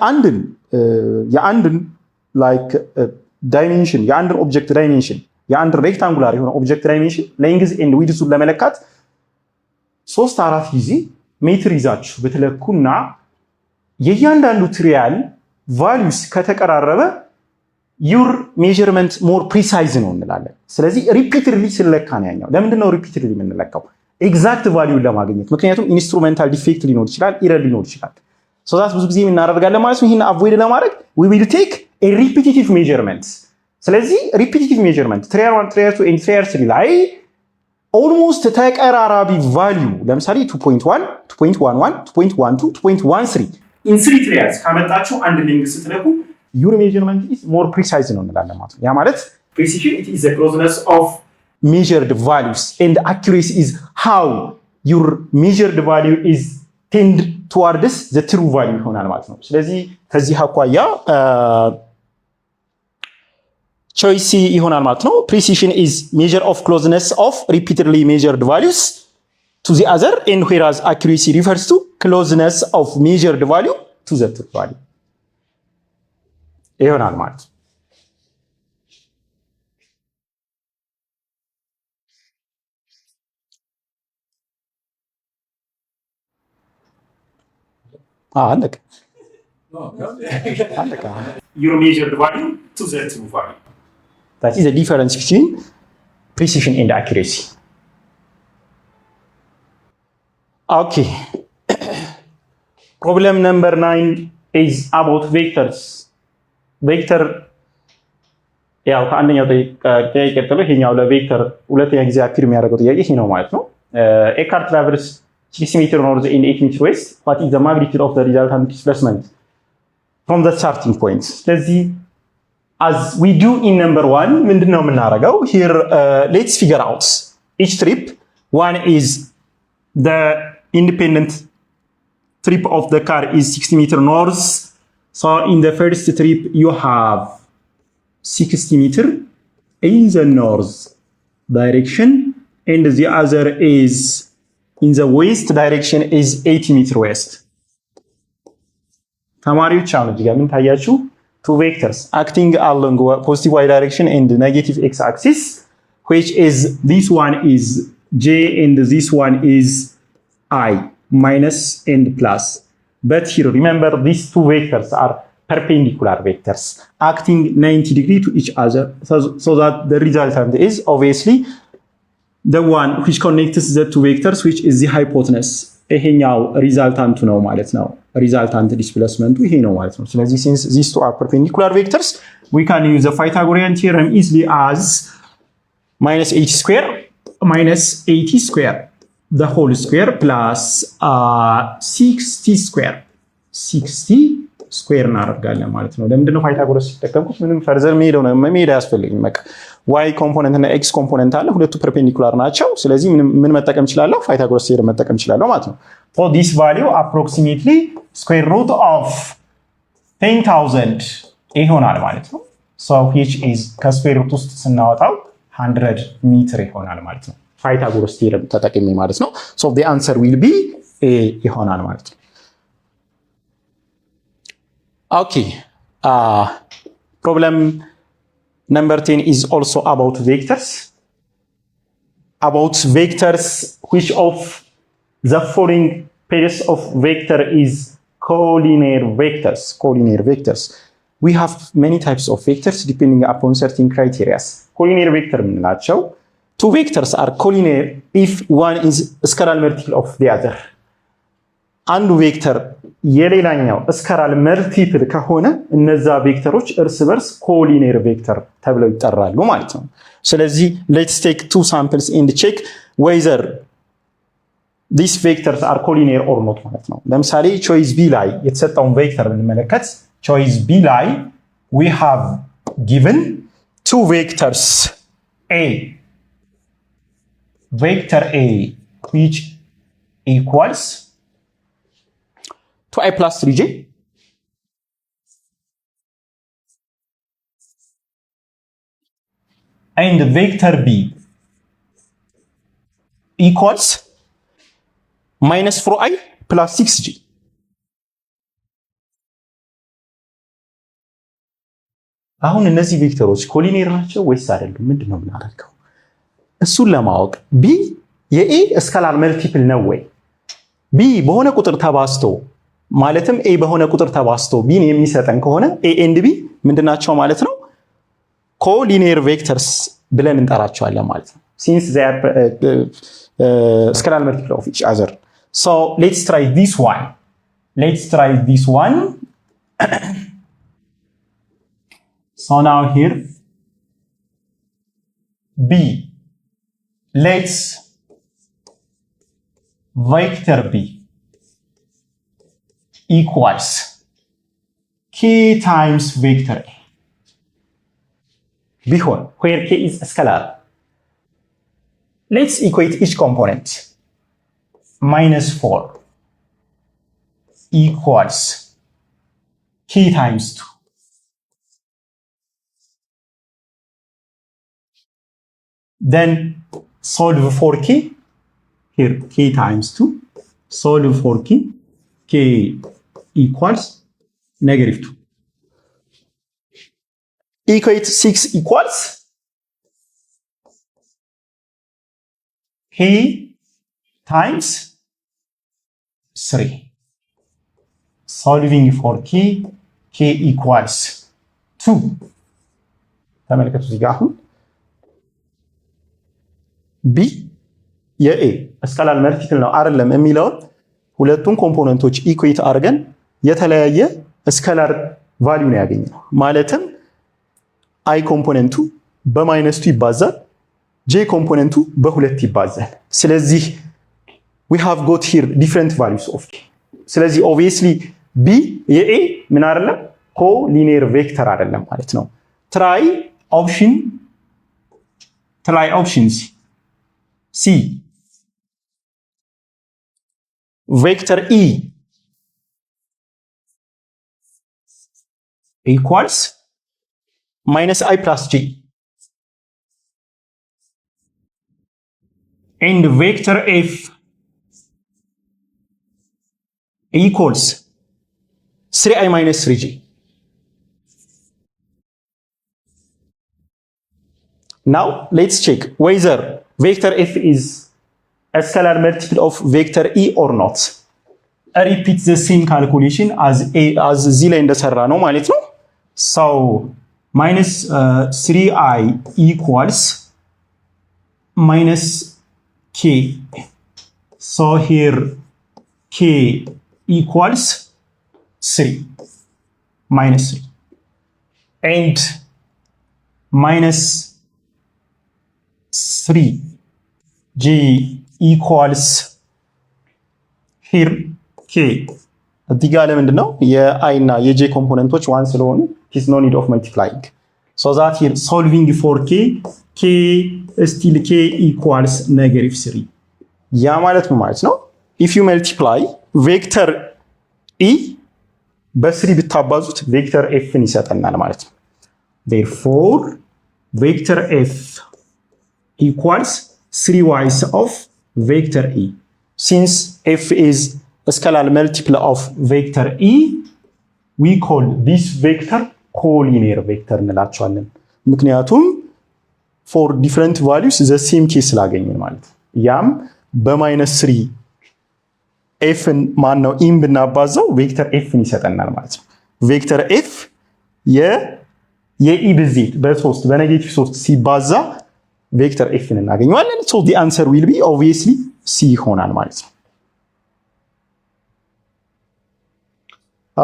የአንድን ላይክ ዳይሜንሽን የአንድን ኦብጀክት ዳይሜንሽን የአንድ ሬክታንጉላር የሆነ ኦብጀክት ዳይሜንሽን ሌንግዝ ኤንድ ዊድዙን ለመለካት 3-4 ጊዜ ሜትር ይዛችሁ ብትለኩና የእያንዳንዱ ትሪያል ቫልዩስ ከተቀራረበ ዩር ሜዠርመንት ሞር ፕሪሳይዝ ነው እንላለን። ስለዚህ ሪፒትድሊ ስለካ ነው ያኛው። ለምንድን ነው ሪፒትድሊ የምንለካው? ኤግዛክት ቫልዩን ለማግኘት። ምክንያቱም ኢንስትሩሜንታል ዲፌክት ሊኖር ይችላል፣ ኢረር ሊኖር ይችላል። ሶዛት ብዙ ጊዜ የምናደርጋለን ማለት ነው። ይህን አቮይድ ለማድረግ we will take a repetitive measurement። ስለዚህ ሪፒቲቲቭ ሜጀርመንት ትሪያል 1 ትሪያል 2 ኤንድ ትሪያል 3 ላይ ኦልሞስት ተቀራራቢ ቫልዩ ለምሳሌ 2.1 2.11 2.12 2.13 ኢን 3 ትሪያልስ ካመጣችሁ አንድ ሊንክ ስትለኩ your measurement is more precise ነው እንላለን ማለት ነው። ያ ማለት precision it is the closeness of measured values and accuracy is how your measured value is tend towards the true value ይሆናል ማለት ነው። ስለዚህ ከዚህ አኳያ ቾይስ ይሆናል ማለት ነው። precision is measure of closeness of repeatedly measured values to the other and whereas accuracy refers to closeness of measured value to the true value ይሆናል ማለት ነው። አለቀ። Your measured value to the true value. That is the difference between precision and accuracy. Okay. Problem number 9 is about vectors. Vector ያው ከአንደኛው ጥያቄ ቀጥሎ ይሄኛው ለቬክተር ሁለተኛ ጊዜ አፒር የሚያደርገው ጥያቄ ይሄ ነው ማለት ነው። A car travels 60 meter north and 8 meter west. What is the magnitude of the resultant displacement from the starting point? ስለዚህ as we do in number 1 ምንድነው የምናደርገው? Here let's figure out each trip. One is the independent trip of the car is 60 meter north. So in the first trip you have 60 meter in the north direction and the other is in the west direction is 80 meter west. ተማሪዎች አሁን እዚህ ጋር ምን ታያችሁ? Two vectors acting along positive y direction and negative x axis, which is this one is j and this one is I, minus and plus. But here remember these two vectors are perpendicular vectors acting 90 degrees to each other, so that the resultant is obviously the one which connects the two vectors, which is the hypotenuse. ይሄኛው ሪዛልታንቱ ነው ማለት ነው። ሪዛልታንት ዲስፕሌስመንቱ ይሄ ነው ማለት ነው። ስለዚህ since these two are perpendicular vectors we can use the Pythagorean theorem easily as minus 80 square minus 80 square the whole square plus 60 square 60 ስኩዌር እናደርጋለን ማለት ነው። ለምንድን ነው ፓይታጎረስ ሲጠቀምኩት? ምንም ፈርዘር መሄድ አያስፈልግም። በቃ ዋይ ኮምፖነንት እና ኤክስ ኮምፖነንት አለ፣ ሁለቱ ፐርፔንዲኩላር ናቸው። ስለዚህ ምን መጠቀም እችላለሁ? ፓይታጎረስ ቴዎረም መጠቀም እችላለሁ ማለት ነው። for this value approximately square root of 10,000 ይሆናል ማለት ነው። so which is ከስኩዌር ሩት ውስጥ ስናወጣው 100 ሜትር ይሆናል ማለት ነው። ፓይታጎረስ ቴዎረም ተጠቅሜ ማለት ነው። so the answer will be a ይሆናል ማለት ነው። Okay, problem number 10 is also about vectors. About vectors, which of the following pairs of vector is collinear vectors? Collinear vectors. We have many types of vectors depending upon certain criteria. Collinear vector ምንላቸው? Two vectors are collinear if one is scalar multiple of the other. አንዱ ቬክተር የሌላኛው ስካላር መልቲፕል ከሆነ እነዛ ቬክተሮች እርስ በርስ ኮሊኔር ቬክተር ተብለው ይጠራሉ ማለት ነው። ስለዚህ let's take two samples and check whether these vectors are collinear or not ማለት ነው። ለምሳሌ ቾይስ ቢ ላይ የተሰጠውን ቬክተር ብንመለከት choice B ላይ we have given two vectors A, vector A which equals 2i plus 3j and vector B equals minus 4i plus 6j. አሁን እነዚህ ቬክተሮች ኮሊኒየር ናቸው ወይስ አይደሉም? ምንድነው የምናደርገው? እሱን ለማወቅ ቢ የኤ ስካላር መልቲፕል ነው ወይ? ቢ በሆነ ቁጥር ተባዝቶ ማለትም ኤ በሆነ ቁጥር ተባዝቶ ቢን የሚሰጠን ከሆነ ኤ ኤንድ ቢ ምንድናቸው ማለት ነው? ኮሊኒየር ቬክተርስ ብለን እንጠራቸዋለን ማለት ነው። since they are scalar multiple of each other. So let's try this one. So now here B, let's vector B equals K times vector A. Before, where K is a scalar, let's equate each component. Minus 4 equals K times 2. Then solve for K. Here K times 2. Solve for K. K equals negative 2. Equate 6 equals K times 3. Solving for K. K equals 2. ተመልከቱ እዚህ ጋር አሁን ቢ የኤ ስካላር መልቲፕል ነው አይደለም የሚለውን ሁለቱን ኮምፖነንቶች ኢኩዌት አድርገን የተለያየ ስካላር ቫልዩ ነው ያገኘነው። ማለትም አይ ኮምፖነንቱ በ-2 ይባዛል፣ ጄ ኮምፖነንቱ በ2 ይባዛል። ስለዚህ we have got here different values of K. ስለዚህ obviously B የኤ ምን አይደለም ኮሊኒየር ቬክተር አይደለም ማለት ነው። ትራይ ኦፕሽን C. Vector E equals minus I plus J. And vector F equals 3i minus 3j. Now let's check whether vector F is a scalar multiple of vector E or not. I repeat the same calculation as እዚህ ላይ እንደሰራ ነው ማለት ነው። So minus 3i equals minus k. So here k equals 3 minus 3 and minus 3 J equals here K. እዚህ ጋር ለምንድን ነው የአይ እና የጄ ኮምፖነንቶች ዋን ስለሆኑ is no need of multiplying. So that here solving for K still K equals -3. ያ ማለት ነው ማለት ነው if you multiply vector E በ3 ብታባዙት vector F ን ይሰጠናል ማለት ነው። Therefore vector F equals 3y of vector E. Since F is a scalar multiple of vector E, we call this vector collinear vector እንላቸዋለን። ምክንያቱም for different values the same case ስላገኘን ማለት ነው። ያም በ-3 f ማን ነው ኢን ብናባዛው ቬክተር f ን ይሰጠናል ማለት ነው። ቬክተር f የኢ ብዜት በ3 በኔጌቲቭ 3 ሲባዛ ቬክተር f ን እናገኘዋለን። so the answer will be obviously c ይሆናል ማለት ነው።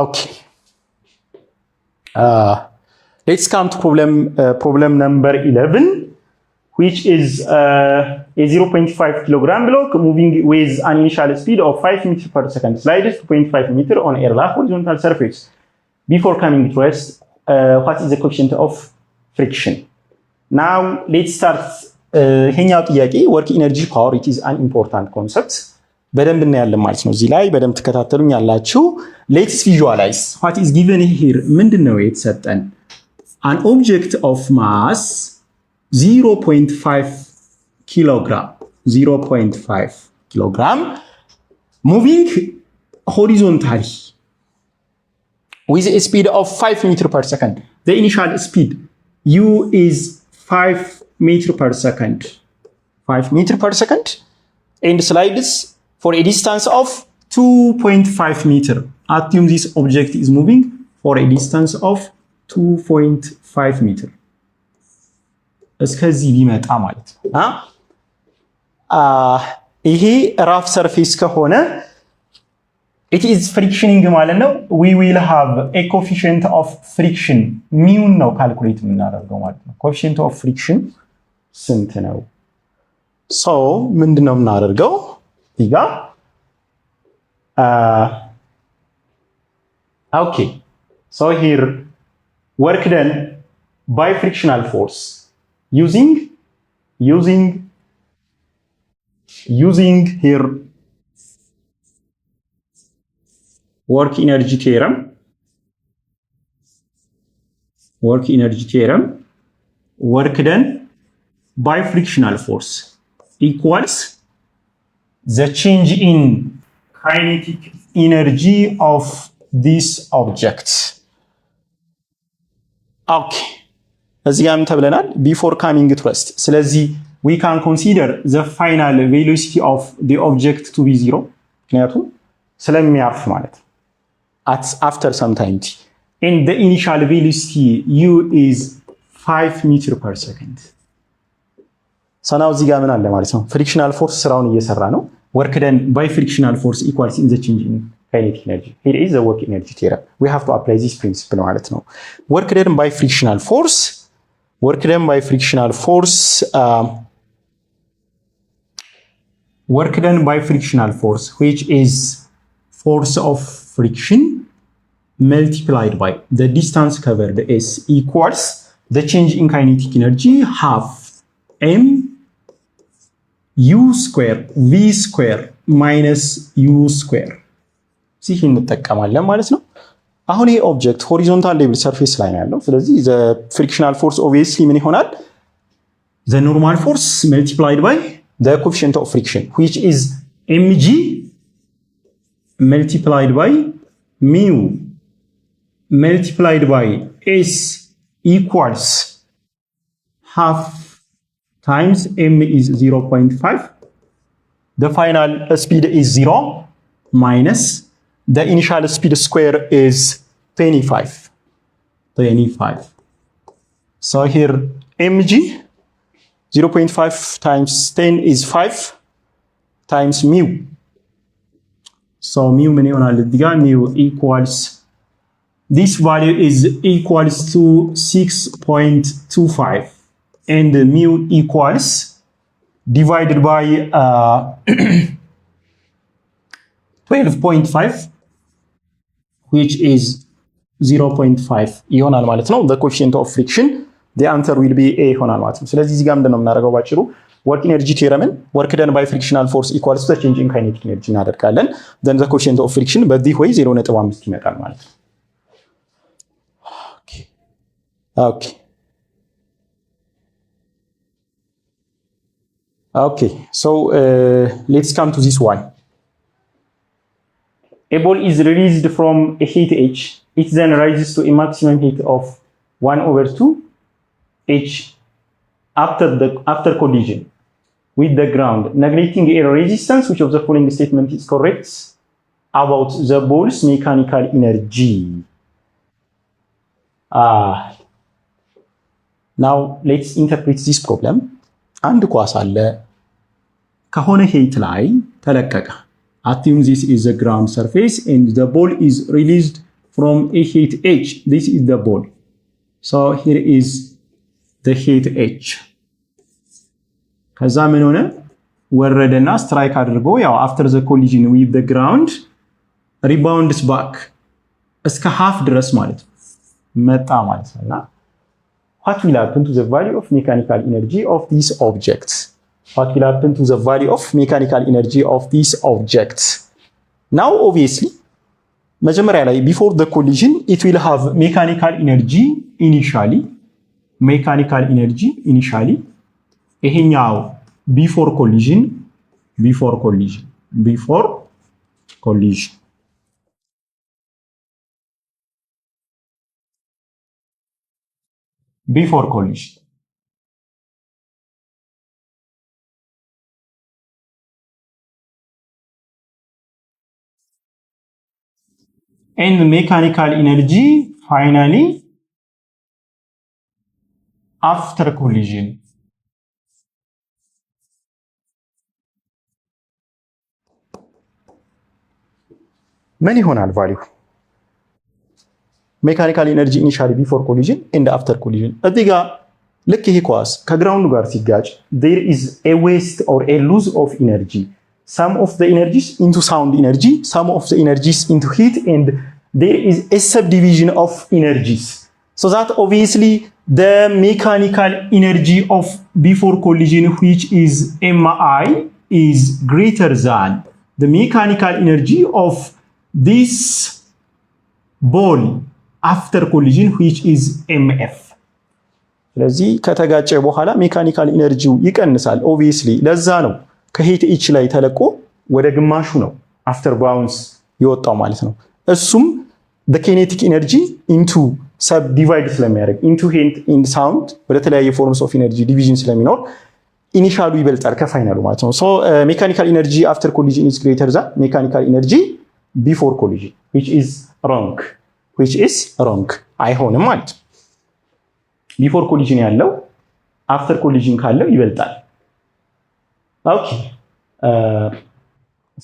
okay let's come to problem number 11, which is a 0.5 kilogram block moving with an initial speed of 5 meters per second, slides 2.5 meters on a rough horizontal surface. before coming to rest, what is the coefficient of friction? Now let's start. ይሄኛው ጥያቄ work energy power, it is an important concept. በደንብ እናያለን ማለት ነው። እዚህ ላይ በደንብ ተከታተሉኝ ያላችሁ። let's visualize what is given here. ምንድነው የተሰጠን? an object of mass 0.5 kilogram 0.5 kilogram moving horizontally with a speed of 5 meters per second. The initial speed u is 5 meters per second. 5 meters per second and slides for a distance of 2.5 meters. Assume this object is moving for a distance of 2.5 meters. እስከዚህ ቢመጣ ማለት ነው። ይሄ ራፍ ሰርፌስ ከሆነ it is frictioning ማለት ነው። we will have a coefficient of friction mu ነው ካልኩሌት የምናደርገው ማለት ነው። coefficient of friction ስንት ነው? so ምንድነው የምናደርገው? እዚህ ጋር okay, so here work done by frictional force using here work energy theorem, work done by frictional force equals the change in kinetic energy of this object. okay, እዚህ ጋርም ተብለናል before coming to rest። ስለዚህ we can consider the final velocity of the object to be 0 ምክንያቱም ስለሚያርፍ ማለት after some time t, and the initial velocity u is 5 meters per second. so now እዚህ ጋር ምን አለ ማለት ነው? frictional force ስራውን እየሰራ ነው። work done by frictional force equals in the change in kinetic energy. Here is the work energy theorem. We have to apply this principle ማለት ነው። work done by frictional force work done by frictional force which is force of friction multiplied by the distance covered s equals the change in kinetic energy half m u square v square minus u square ሲህ እንጠቀማለን ማለት ነው። አሁን ይሄ ኦብጀክት ሆሪዞንታል ሌቭል ሰርፌስ ላይ ነው ያለው። ስለዚህ the frictional force obviously ምን ይሆናል? the normal force multiplied by the coefficient of friction which is mg multiplied by mu multiplied by s equals half times m is 0.5. The final speed is 0 minus the initial speed square is 25. So here mg 0.5 times 10 is 5 times mu. So mu ምን ይሆናል? እዚህ ጋር mu equals this value is equals to 6.25 and mu equals divided by 12.5 which is 0.5 ይሆናል ማለት ነው። the coefficient of friction the answer will be a ይሆናል ማለት ነው። ስለዚህ እዚህ ጋር ምንድነው የምናደርገው ባጭሩ work energy theorem work done by frictional force equals to the change in kinetic energy እናደርጋለን። then the coefficient of friction በዚህ way 0.5 ይመጣል ማለት ነው። okay so let's come to this one. A ball is released from a heat h. It then rises to a maximum heat of 1/2 h after collision with the ground, neglecting air resistance. Which of the following statement is correct about the ball's mechanical energy? Now let's interpret this problem. አንድ ኳስ አለ ከሆነ ሄት ላይ ተለቀቀ። Assume this is the ground surface and the ball is released from a heat h. This is the ball. So here is the heat h. ከዛ ምን ሆነ? ወረደና ስትራይክ አድርጎ ያው after the collision with the ground rebounds back እስከ ሃፍ ድረስ ማለት ነው መጣ ማለት ነውና what will happen to the value of mechanical energy of this object? What will happen to the value of mechanical energy of this object? Now obviously መጀመሪያ ላይ before the collision it will have mechanical energy initially ይሄኛው before collision before collision and mechanical energy finally after collision. ምን ይሆናል ቫልዩ ሜካኒካል ኢነርጂ ኢኒሻሊ ቢፎር ኮሊዥን ኤንድ አፍተር ኮሊዥን? እዚህ ጋር ልክ ይሄ ኳስ ከግራውንዱ ጋር ሲጋጭ there is a waste or a lose of energy. Some of the energies into sound energy, some of the energies into heat, and there is a subdivision of energies. So that obviously the mechanical energy of before collision, which is MI, is greater than the mechanical energy of this ball after collision, which is MF. ስለዚህ ከተጋጨ በኋላ ሜካኒካል ኢነርጂው ይቀንሳል። ኦብቪየስሊ ለዛ ነው ከሄት ኢች ላይ ተለቆ ወደ ግማሹ ነው አፍተር ባውንስ የወጣው ማለት ነው። እሱም the kinetic energy into ሰብ ዲቫይድ ስለሚያደርግ into heat and sound ወደ ተለያየ ፎርምስ ኦፍ ኢነርጂ ዲቪዥን ስለሚኖር ኢኒሻሉ ይበልጣል ከፋይናሉ ማለት ነው። ሶ ሜካኒካል ኢነርጂ አፍተር ኮሊዥን is greater than ሜካኒካል ኢነርጂ ቢፎር ኮሊዥን which is wrong አይሆንም ማለት ነው። ቢፎር ኮሊዥን ያለው አፍተር ኮሊዥን ካለው ይበልጣል። ኦኬ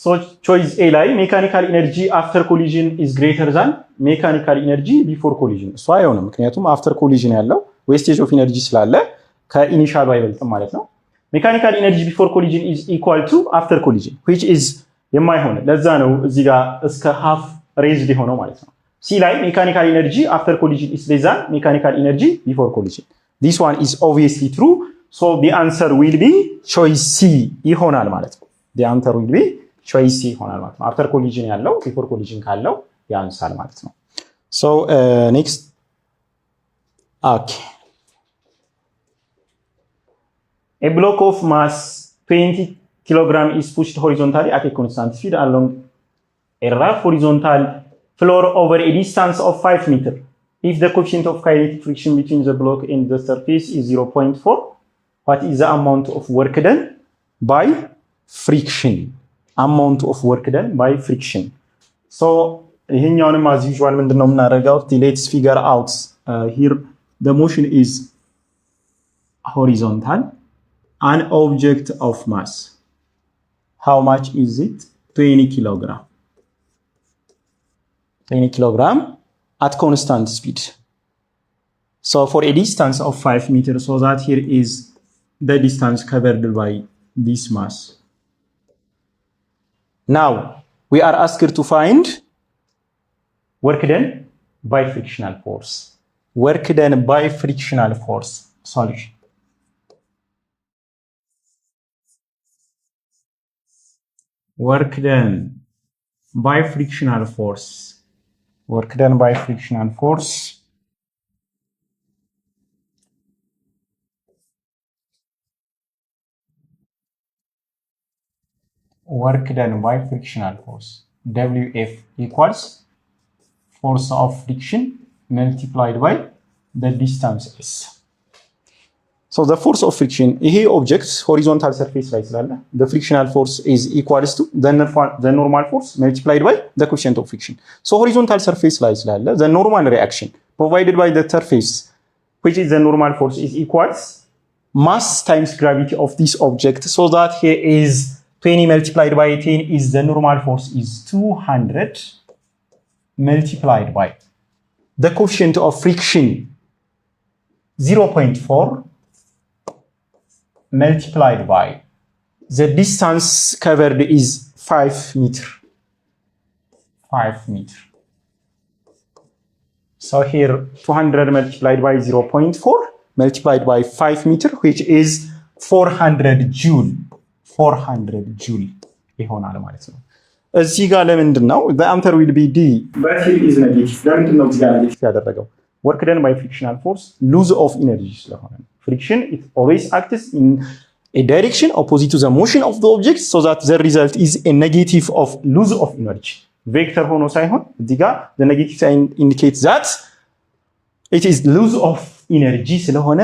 ሶ ቾይስ ኤ ላይ ሜካኒካል ኢነርጂ አፍተር ኮሊዥን is greater than ሜካኒካል ኢነርጂ ቢፎር ኮሊዥን እሱ አይሆንም። ምክንያቱም አፍተር ኮሊዥን ያለው ዌስቴጅ ኦፍ ኢነርጂ ስላለ ከኢኒሻሉ አይበልጥም ማለት ነው። ሜካኒካል ኢነርጂ ቢፎር ኮሊዥን is equal to after collision which is የማይሆን ለዛ ነው እዚህ ጋር እስከ ሃፍ ሬዝድ የሆነው ማለት ነው። ሲ ላይ ሜካኒካል ኢነርጂ አፍተር ኮሊዥን is less than ሜካኒካል ኢነርጂ ቢፎር ኮሊዥን. This one is obviously true, so the answer will be choice C ይሆናል ማለት ነው። the answer will be choice C ይሆናል ማለት ነው። አፍተር ኮሊዥን ያለው ቢፎር ኮሊዥን ካለው ያንሳል ማለት ነው። so next okay, a block of mass 20 kg is pushed horizontally at a constant speed along a rough horizontal floor over a distance of 5 meters. If the coefficient of kinetic friction between the block and the surface is 0.4, what is the amount of work done by friction? Amount of work done by friction. So ይሄኛውንም as usual ምንድነው የምናደርገው? Let's figure out here the motion is horizontal. An object of mass. How much is it? 20 kilogram. 20 kilogram at constant speed. So for a distance of 5 meters, so that here is the distance covered by this mass. Now we are asked to find work done by frictional force. Work done by frictional force. Solution. Work done by frictional force. Work done by frictional force. Work done by frictional force. WF equals force of friction multiplied by the distance S. So the force of friction, ይሄ ኦብጀክት ሆሪዞንታል ሰርፌስ ላይ ስላለ the frictional force is equals to the normal force multiplied by the coefficient of friction. So horizontal surface ላይ ስላለ the normal reaction provided by the surface which is the normal force is equals mass times gravity of this object, so that here is 20 multiplied by 10 is the normal force is 200 multiplied by the coefficient of friction 0.4 multiplied by the distance covered is 5 meter. 5 meter. So here 200 multiplied by 0.4 multiplied by 5 meter, which is 400 joule. 400 joule ይሆናል ማለት ነው። እዚህ ጋር ለምንድን ነው the answer will be D, but here is negative. ለምንድን ነው እዚህ ጋር ኔጌቲቭ ያደረገው? work done by frictional force, lose of energy ስለሆነ friction it always acts in a direction opposite to the motion of the object, so that the result is a negative of lose of energy. ቬክተር ሆኖ ሳይሆን እዚህ ጋር the negative sign indicates that it is lose of energy ስለሆነ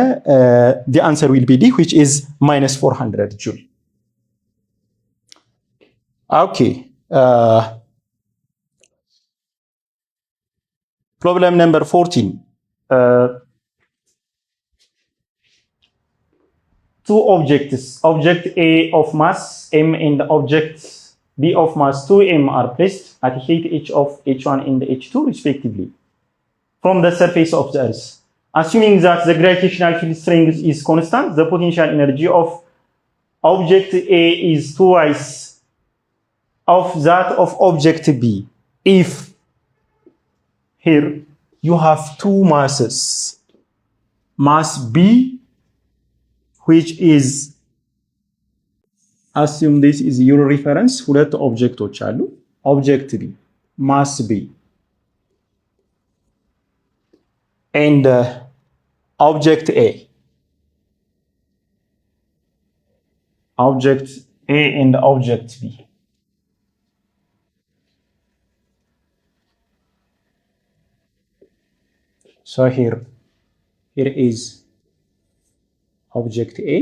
the answer will be D, which is minus 400 joule. Okay. Problem number 14. Two objects, object A of mass M and object B of mass 2M are placed at height h of h1 and h2 respectively from the surface of the earth. Assuming that the gravitational field strength is constant, the potential energy of object A is twice of that of object B. If here you have two masses, mass B, which is, assume this is your reference, ሁለት ኦብጀክቶች አሉ። ኦብጀክት B, mass B, and object A. Object A and object B. So here is object A,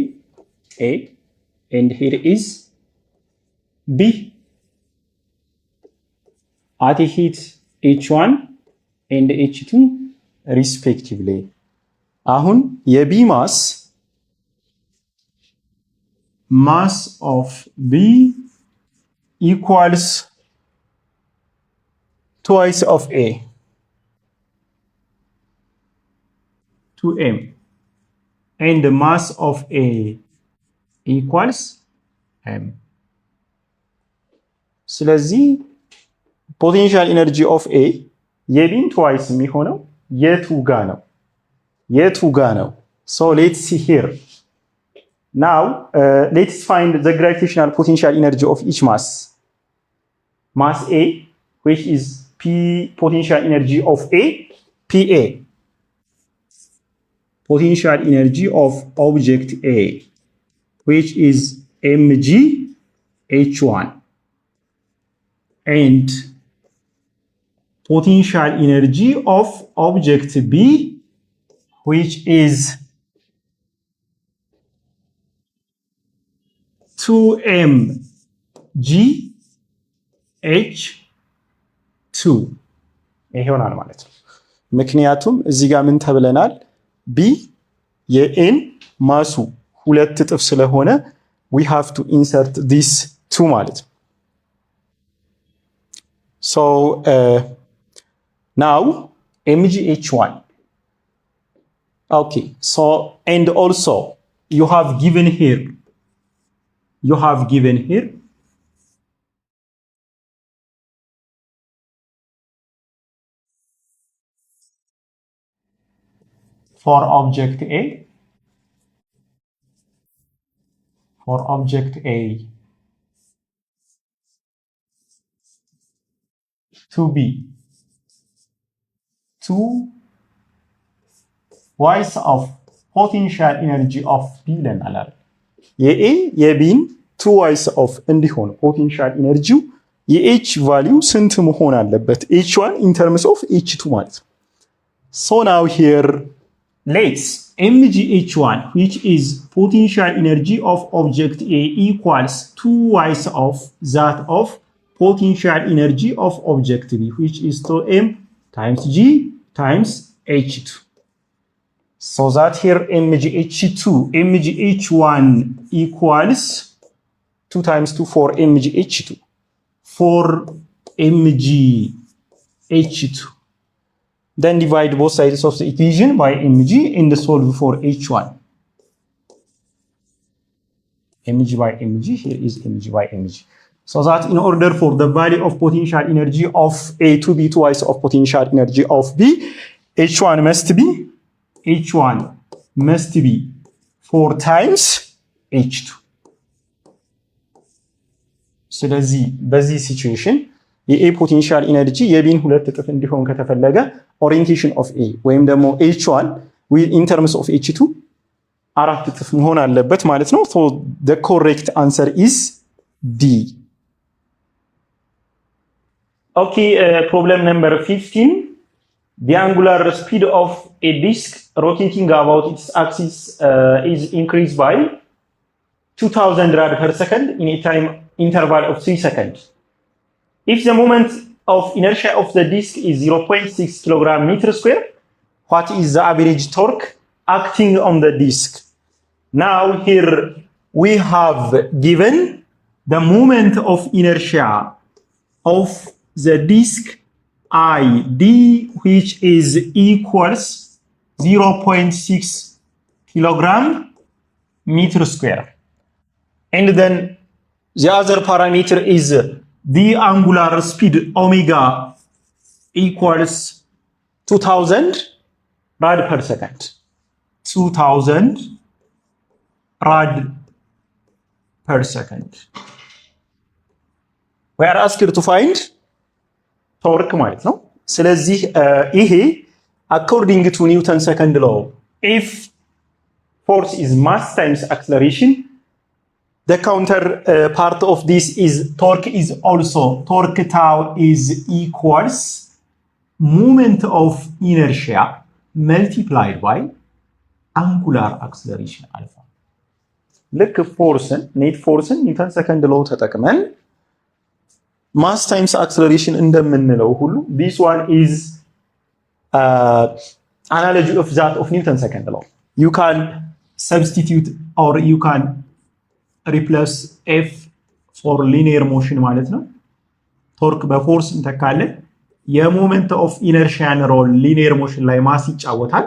and here is B. At height h1 and h2 respectively. አሁን የB mass of B equals twice of A, 2M, and the mass of A equals M. ስለዚህ potential energy of A የቢን twice የሚሆነው የቱ ጋ ነው? So let's see here. Now let's find the gravitational potential energy of each mass. Mass A, which is P potential energy of A, PA. Potential energy of object A, which is mg h1, and potential energy of object B, which is 2mg h2 ይሆናል ማለት ነው። ምክንያቱም እዚህ ጋር ምን ተብለናል? B የኤን ማሱ ሁለት እጥፍ ስለሆነ we have to insert this 2 ማለት ነው። So now mgh1. Okay, so and also you have given here for object A to be twice of potential energy of B ለናል የኤ የቢን twice of እንዲሆን potential energy የኤች value ስንት መሆን አለበት? h1 in terms of h2 ማለት ነው። So now here let's mgh1, which is potential energy of object A, equals twice of that of potential energy of object B, which is 2m times g times h2. So that here mgh1 equals 2 times 2 for mgh2. For mgh2. Then divide both sides of the equation by mg and solve for h1. mg by mg, here is mg by mg. So that in order for the value of potential energy of A to be twice of potential energy of B, h1 must be 4 times h2 ስለዚህ በዚህ ሲቹዌሽን የኤ ፖቴንሻል ኢነርጂ የቢን ሁለት እጥፍ እንዲሆን ከተፈለገ ኦሪየንቴሽን ኦፍ ኤ ወይም ደግሞ h1 in terms of h2 አራት እጥፍ መሆን አለበት ማለት ነው። so the correct answer is D. Okay, problem number 15. The angular speed of a disk rotating about its axis is increased by 2000 rad per second in a time interval of 3 seconds. If the moment of inertia of the disk is 0.6 kilogram meter square, what is the average torque acting on the disk? Now here we have given the moment of inertia of the disk ID, which is equals 0.6 kilogram meter square. And then the other parameter is the angular speed omega equals 2000 rad per second. 2000 rad per second. We are asked to find torque ማለት ነው። ስለዚህ ይሄ according to Newton's second law, if force is mass times acceleration, the counter part of this is torque is also torque tau is equals moment of inertia multiplied by angular acceleration alpha. ልክ ፎርስን ኔት ፎርስን ኒውተን ሰከንድ ሎው ተጠቅመን ማስ ታይምስ አክሰለሬሽን እንደምንለው ሁሉ this one is analogy of that of Newton second law. You can substitute or you can replace F for linear motion ማለት ነው። ቶርክ በፎርስ እንተካለን። የሞመንት ኦፍ ኢነርሺያን ሮል ሊኒየር ሞሽን ላይ ማስ ይጫወታል።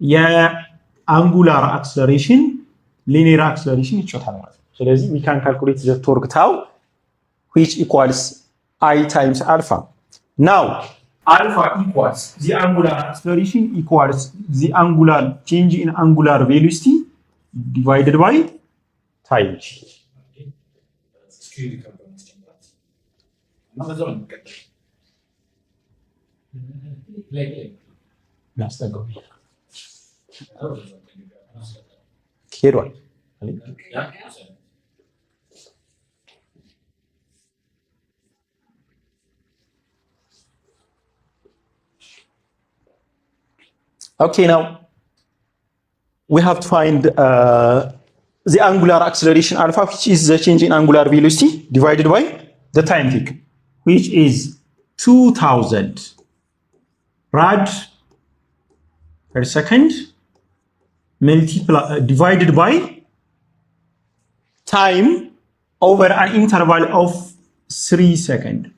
የአንጉላር አክሰለሬሽን ሊኒየር አክሰለሬሽን ይጫወታል ማለት ነው። ስለዚህ we can calculate the torque tau which equals I times alpha. Now alpha equals the angular acceleration equals the angular change in angular velocity divided by time. Okay, now we have to find the angular acceleration alpha, which is the change in angular velocity divided by the time taken, which is 2000 rad per second divided by time over an interval of 3 seconds.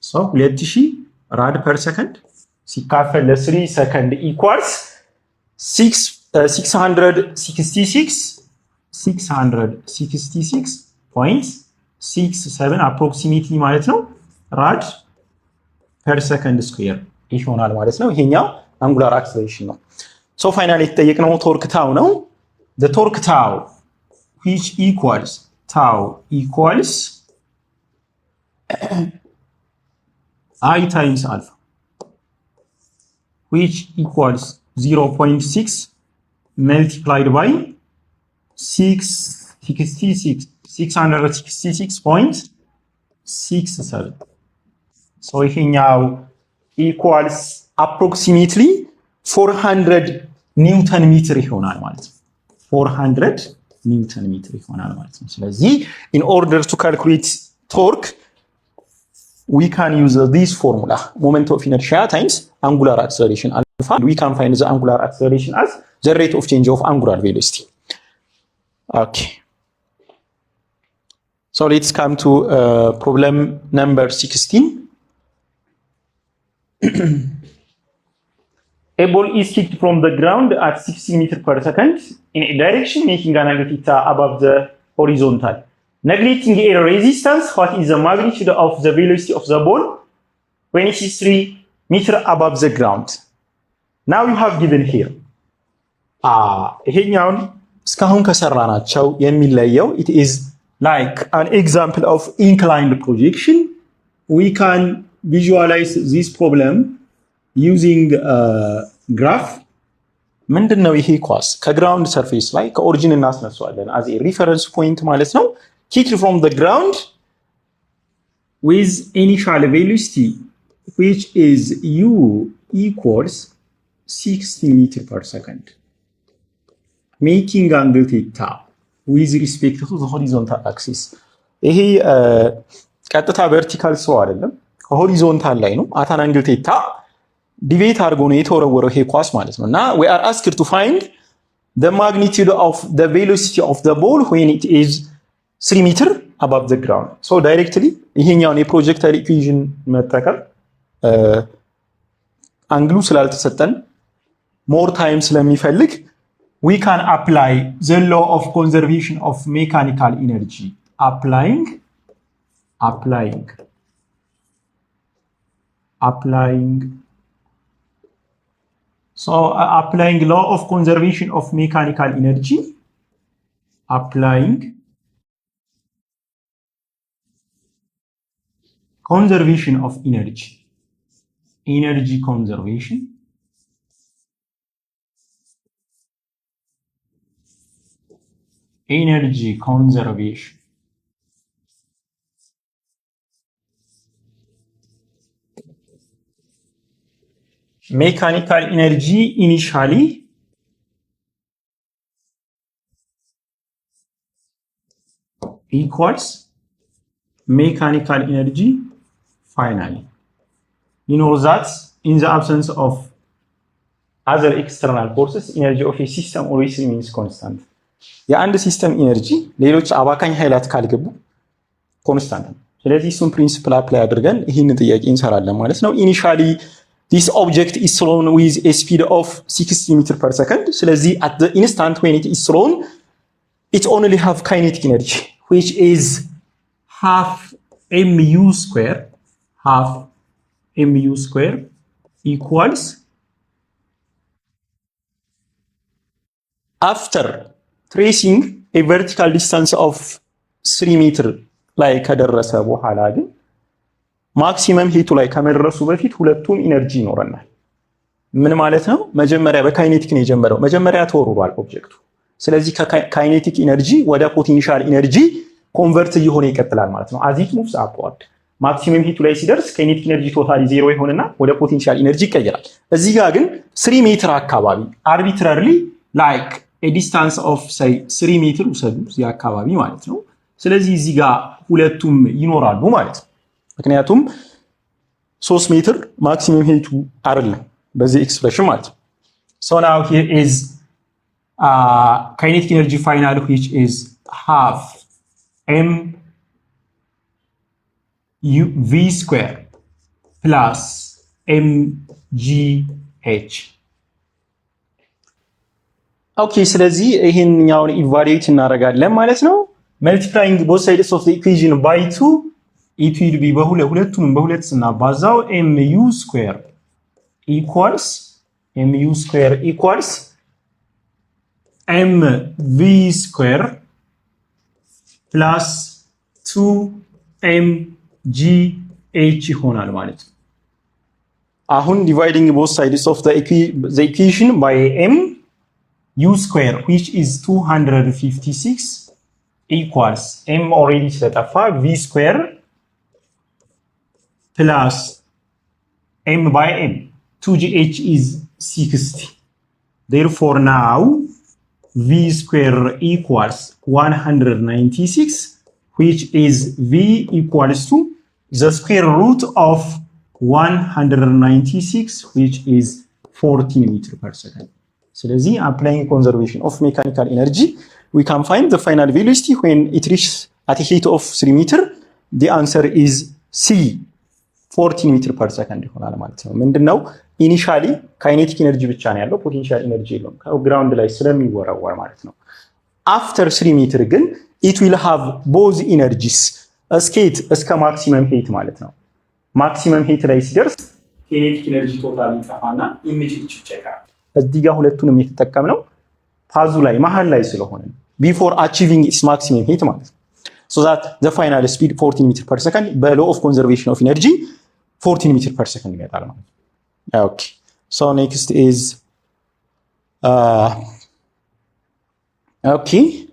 So 2000 rad per second ሲካፈል ለ3 ሰከንድ ኢኳልስ 666.67 አፕሮክሲሜትሊ ማለት ነው ራድ ፐር ሰከንድ ስኩዌር ይሆናል ማለት ነው። ይሄኛው አንጉላር አክሰለሬሽን ነው። ሶ ፋይናሊ የተጠየቅነው ቶርክ ታው ነው። the torque tau which equals I times alpha, which equals 0.6 multiplied by 666.67. So ይሄኛው equals approximately 400 ኒውተን ሜትር ይሆናል ማለት ነው። 400 ኒውተን ሜትር ይሆናል ማለት ነው። ስለዚህ in order to calculate torque we can use this formula, moment of inertia times angular acceleration alpha. We can find the angular acceleration as the rate of change of angular velocity. Okay. So let's come to problem number 16. A ball is kicked from the ground at 60 meters per second in a direction making an angle theta above the horizontal. Neglecting air resistance, what is the magnitude of the velocity of the ball when it is 3 meter above the ground. Now you have given here. ይሄኛውን እስካሁን ከሰራናቸው የሚለየው it is like an example of inclined projection. We can visualize this problem using graph. ምንድነው ይሄ ኳስ ከግራውንድ ሰርፌስ ላይ ከኦሪጂን እናስነሳዋለን as a reference point ማለት ነው. Kicked from the ground with initial velocity which is u equals 60 meter per second. Making angle theta with respect to the horizontal axis. ይሄ ቀጥታ ቨርቲካል ሰው አይደለም ከሆሪዞንታል ላይ ነው at an angle theta ዲቬት አድርጎ ነው የተወረወረው ይሄ ኳስ ማለት ነው። እና we are asked to find the magnitude of the velocity of the ball when it is 3 meter above the ground. So directly ይሄኛውን የፕሮጀክታይል ኢኩዌሽን መጠቀም አንግሉ ስላልተሰጠን more time ስለሚፈልግ we can apply the law of conservation of mechanical energy. Applying So applying law of conservation of mechanical energy, applying conservation of energy, energy conservation, energy conservation. Mechanical energy initially equals mechanical energy finally. You know that in the absence of other external forces, energy of a system always remains constant. የአንድ ሲስተም ኢነርጂ ሌሎች አባካኝ ኃይላት ካልገቡ ኮንስታንት ነው። ስለዚህ እሱን ፕሪንሲፕል አፕላይ አድርገን ይህንን ጥያቄ እንሰራለን ማለት ነው። ኢኒሻሊ this object is thrown with a speed of 60 meter per second. ስለዚህ at the instant when it is thrown it only have kinetic energy which is half mu square equals after tracing a vertical distance of 3 meter ላይ ከደረሰ በኋላ ግን ማክሲመም ሂቱ ላይ ከመድረሱ በፊት ሁለቱም ኢነርጂ ይኖረናል። ምን ማለት ነው? መጀመሪያ በካይኔቲክ ነው የጀመረው። መጀመሪያ ተወርሯል ኦብጀክቱ። ስለዚህ ከካይኔቲክ ኢነርጂ ወደ ፖቴንሻል ኢነርጂ ኮንቨርት እየሆነ ይቀጥላል ማለት ነው። as it moves upward ማክሲመም ሂቱ ላይ ሲደርስ ካይኔቲክ ኢነርጂ ቶታሊ ዜሮ ይሆንና ወደ ፖቴንሻል ኢነርጂ ይቀየራል። እዚህ ጋር ግን 3 ሜትር አካባቢ arbitrarily like a distance of say 3 ሜትር ውሰዱ እዚህ አካባቢ ማለት ነው። ስለዚህ እዚህ ጋር ሁለቱም ይኖራሉ ማለት ነው። ምክንያቱም 3 ሜትር ማክሲመም ሄቱ አይደለም በዚህ ኤክስፕሬሽን ማለት ነው። so now here is kinetic energy final which is half m u v square plus m g h. ኦኬ ስለዚህ ይሄንኛውን ኢቫሉዌት እናደርጋለን ማለት ነው። multiplying both sides of the equation by 2 it will be ሁለቱንም በሁለት ስናባዛው mu square equals mv square plus 2mgh ይሆናል ማለት ነው። አሁን dividing both sides of the equation by m u square which is 256 equals m already ስለጠፋ v square plus m by m 2gh is 60. Therefore now v square equals 196 which is v equals to the square root of 196 which is 14 meter per second. ስለዚህ applying conservation of mechanical energy we can find the final velocity when it reaches at a height of 3 meter. The answer is C 14 meter per second ይሆናል ማለት ነው። ምንድነው ኢኒሻሊ ካይኔቲክ ኤነርጂ ብቻ ነው ያለው ፖቴንሻል ኤነርጂ የለውም ከግራውንድ ላይ ስለሚወረወር ማለት ነው። አፍተር 3 ሜትር ግን it will have both energies እስከ ማክሲመም ሄት ማለት ነው። ማክሲመም ሄት ላይ ሲደርስ ኬኔቲክ ኤነርጂ ቶታል ይጠፋና ኢሜጅ ይጨቃል። እዚህ ጋር ሁለቱንም የተጠቀምነው ፓዙ ላይ መሃል ላይ ስለሆነ ቢፎር አቺቪንግ ኢትስ ማክሲመም ሂት ማለት ነው። ሶ ዛት ዘ ፋይናል ስፒድ 14 ሜትር ፐር ሰከንድ በሎ ኦፍ ኮንዘርቬሽን ኦፍ ኢነርጂ 14 ሜትር ፐር ሰከንድ ይመጣል ማለት ነው። ኦኬ ሶ ኔክስት ኢዝ okay,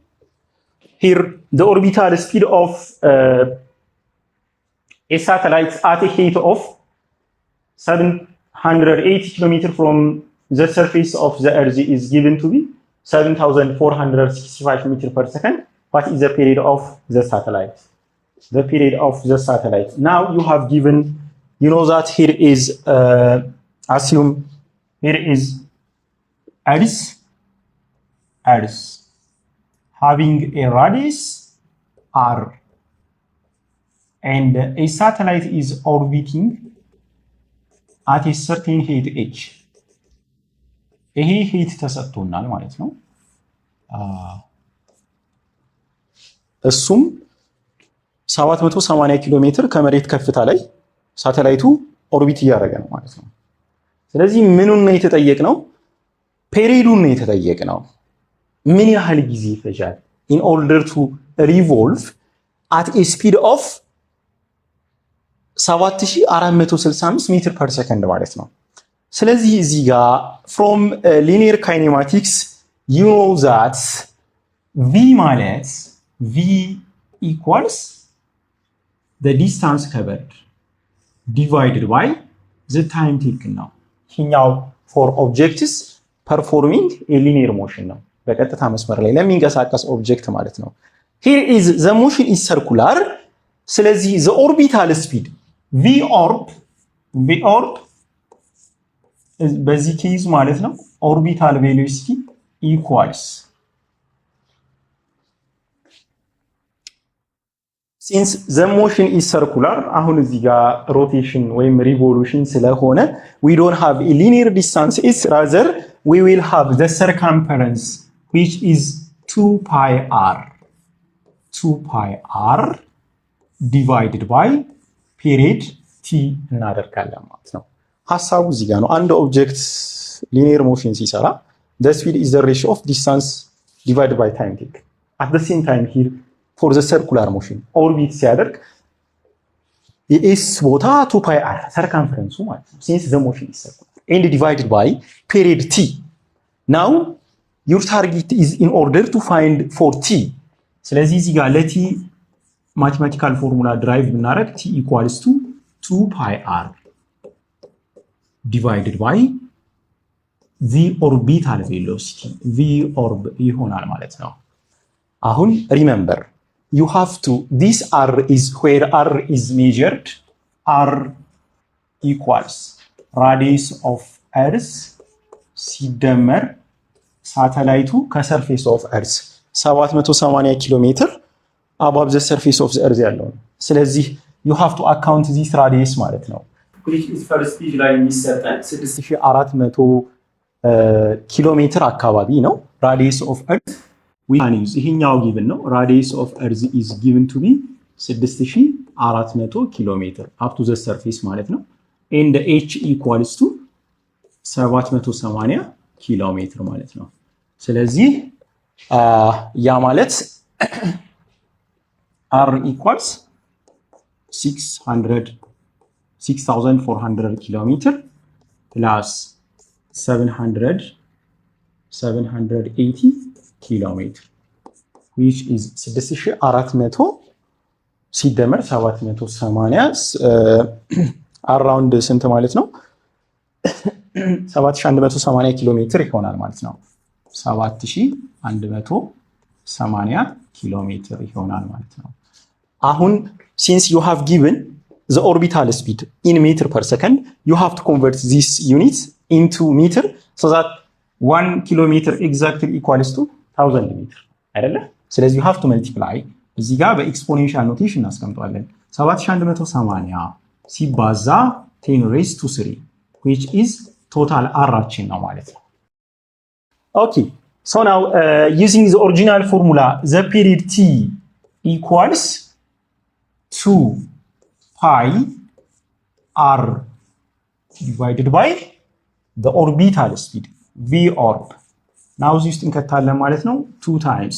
here the orbital speed of a satellite at a height of 780 km from the surface of the Earth is given to be 7,465 meters per second. What is the period of the satellite? The period of the satellite. Now you have given, you know that here is, assume here is Earth having a radius r and a satellite is orbiting at a certain height h. ይሄ ሄት ተሰጥቶናል ማለት ነው። እሱም 780 ኪሎ ሜትር ከመሬት ከፍታ ላይ ሳተላይቱ ኦርቢት እያደረገ ነው ማለት ነው። ስለዚህ ምኑን ነው የተጠየቅነው? ፔሪዱን ነው የተጠየቅነው። ምን ያህል ጊዜ ይፈጃል in order to revolve at a speed of 7465 ሜትር ፐር ሰከንድ ማለት ነው። ስለዚህ እዚህ ጋር from linear kinematics you know that v ማለት v equals the distance covered divided by the time taken ነው። ይሄኛው for objects performing a linear motion ነው። በቀጥታ መስመር ላይ ለሚንቀሳቀስ ኦብጀክት ማለት ነው። here is the motion is circular። ስለዚህ the orbital speed v orb በዚህ ኬዝ ማለት ነው orbital velocity equals since the motion is circular አሁን እዚህ ጋር rotation ወይም revolution ስለሆነ we don't have a linear distance, it's rather we will have the circumference which is 2 pi r divided by period t እናደርጋለን ማለት ነው። ሐሳቡ እዚህ ጋር ነው። አንድ ኦብጀክት ሊኒየር ሞሽን ሲሰራ the speed is the ratio of distance divided by time taken. At the same time here for the circular motion orbit ሲያደርግ የኤስ ቦታ 2 pi r circumference ማለት ነው since the motion is circular and divided by period t. Now your target is in order to find for t. ስለዚህ እዚህ ጋር ለቲ ማቴማቲካል ፎርሙላ ድራይቭ ብናደርግ t equals to 2 pi r divided by the orbital velocity v orb ይሆናል ማለት ነው። አሁን remember you have to, this r is where r is measured, r equals radius of earth ሲደመር ሳተላይቱ ከሰርፌስ ኦፍ እርዝ 780 ኪሎ ሜትር above the surface of the earth ያለው ነው። ስለዚህ you have to account this radius ማለት ነው። which is first stage ላይ የሚሰጠን 6400 ኪሎ ሜትር አካባቢ ነው radius of earth we can use ይሄኛው given ነው radius of earth is given to be 6400 ኪሎ ሜትር up to the surface ማለት ነው and h equals to 780 ኪሎ ሜትር ማለት ነው። ስለዚህ ያ ማለት r equals 6400 ኪሎ ሜትር plus 780 ኪሎ ሜትር which is 6400 ሲደመር 780 around ስንት ማለት ነው 7180 ኪሎ ሜትር ይሆናል ማለት ነው። 7180 ኪሎ ሜትር ይሆናል ማለት ነው። አሁን since you have given the orbital speed in meter per second you have to convert this unit into meter so that 1 kilometer exactly equals to 1000 meter አይደለ? ስለዚህ you have to multiply እዚህ ጋር በኤክስፖኔንሻል ኖቴሽን እናስቀምጠዋለን 7180 ሲባዛ 10 raised to 3 which is total r-ችን ነው ማለት ነው። Okay, so now using the original formula the period t equals 2 pi r divided by the orbital speed v orb now እዚህ ውስጥ እንከታለን ማለት ነው 2 times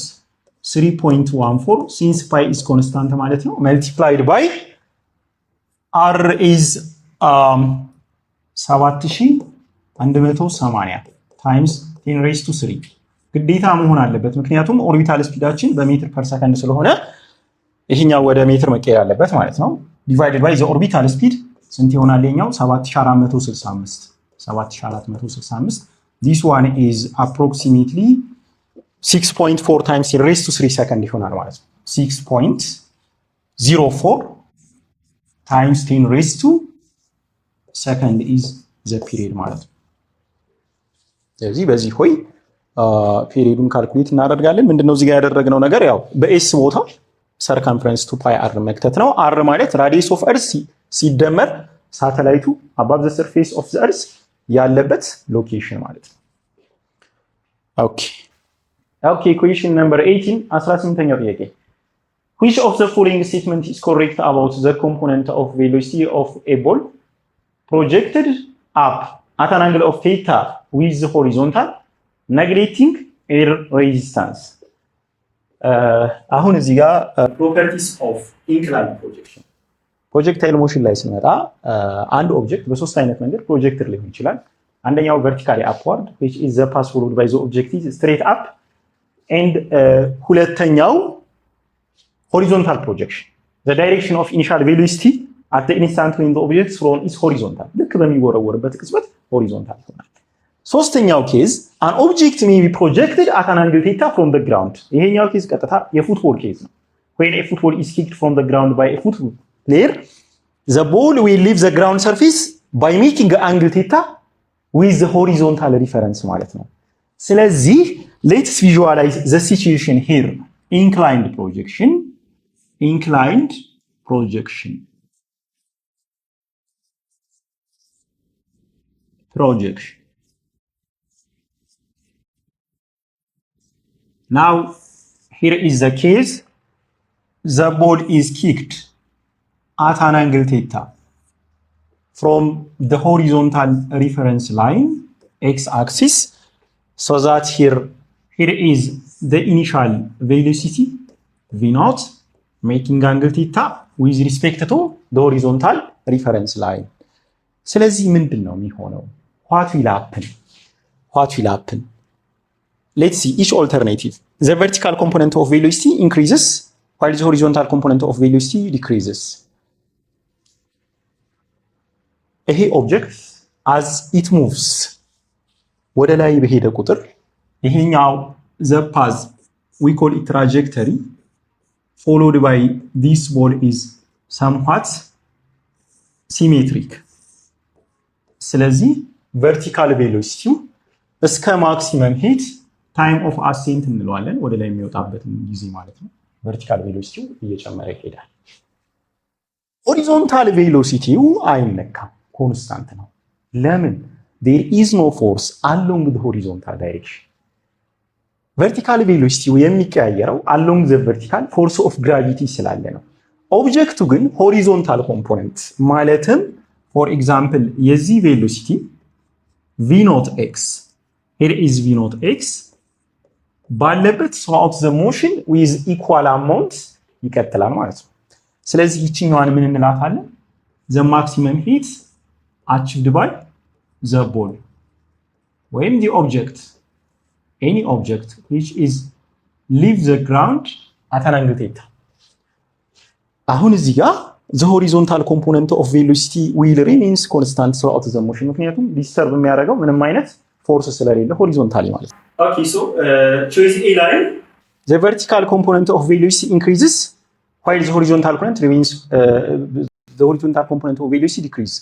3.14 since pi is constant ማለት ነው multiplied by r is 7180 times 10 raised to 3 ግዴታ መሆን አለበት ምክንያቱም ኦርቢታል ስፒዳችን በሜትር ፐር ሰከንድ ስለሆነ ይሄኛው ወደ ሜትር መቀየር አለበት ማለት ነው divided by the orbital speed ስንት ይሆናል የኛው 7465 this one is approximately 6.4 times 10 raised to 3 second ይሆናል ማለት ነው 6.04 times 10 raised to second is the period ማለት ነው ስለዚህ በዚህ ሆይ ፔሪዱን ካልኩሌት እናደርጋለን ምንድነው እዚህ ጋር ያደረግነው ነገር ያው በኤስ ቦታ circumference to pi r መክተት ነው r ማለት radius of earth ሲደመር ሳተላይቱ above the surface of the earth ያለበት ሎኬሽን ማለት ነው ኦኬ question number 18 18ኛው ጥያቄ which of the following statement is correct about the component of velocity of a ball projected up at an angle of theta with the horizontal neglecting air resistance አሁን እዚህ ጋር properties of inclined projection projectile motion ላይ ስንመጣ አንድ ኦብጀክት በሶስት አይነት መንገድ ፕሮጀክትድ ሊሆን ይችላል አንደኛው vertically upward which is the path followed by the objective straight up and ሁለተኛው horizontal projection the direction of initial velocity at the instant when the object thrown is horizontal ልክ በሚወረወርበት ቅጽበት horizontal ይሆናል ሶስተኛው ኬዝ an object may be projected at an angle theta from the ground ይሄኛው ኬዝ ቀጥታ የፉትቦል ኬዝ ነው when a football is kicked from the ground by a football player the ball will leave the ground surface by making an angle theta with the horizontal reference ማለት ነው ስለዚህ let's visualize the situation here inclined projection now here is the case the ball is kicked at an angle theta from the horizontal reference line x-axis so that here is the initial velocity v naught making angle theta with respect to the horizontal reference line ስለዚህ ምንድነው የሚሆነው what will happen let's see each alternative the vertical component of velocity increases while the horizontal component of velocity decreases ይሄ ኦብጀክት as it moves ወደ ላይ በሄደ ቁጥር ይሄኛው the path we call it trajectory followed by this ball is somewhat symmetric ስለዚህ vertical velocity እስከ maximum height time of ascent እንለዋለን ወደ ላይ የሚወጣበት ጊዜ ማለት ነው vertical velocity እየጨመረ ይሄዳል horizontal velocity አይነካም ኮንስታንት ነው ለምን there is no force along the horizontal direction vertical velocity የሚቀያየረው along the vertical force of gravity ስላለ ነው ኦብጀክቱ ግን horizontal component ማለትም for example የዚህ velocity v naught x here is v naught x ባለበት throughout the motion with equal amount ይቀጥላል ማለት ነው ስለዚህ ይችኛዋን ምን እንላታለን the maximum height achieved by the ball when the object any object which is leave the ground at an angle theta አሁን እዚህ ጋር the horizontal component of velocity will remains constant throughout the motion ምክንያቱም ዲስተርብ የሚያደርገው ምንም አይነት ፎርስ ስለሌለ ሆሪዞንታሊ ማለት ነው okay so choice A line the vertical component of velocity increases while the horizontal component remains the horizontal component of velocity decreases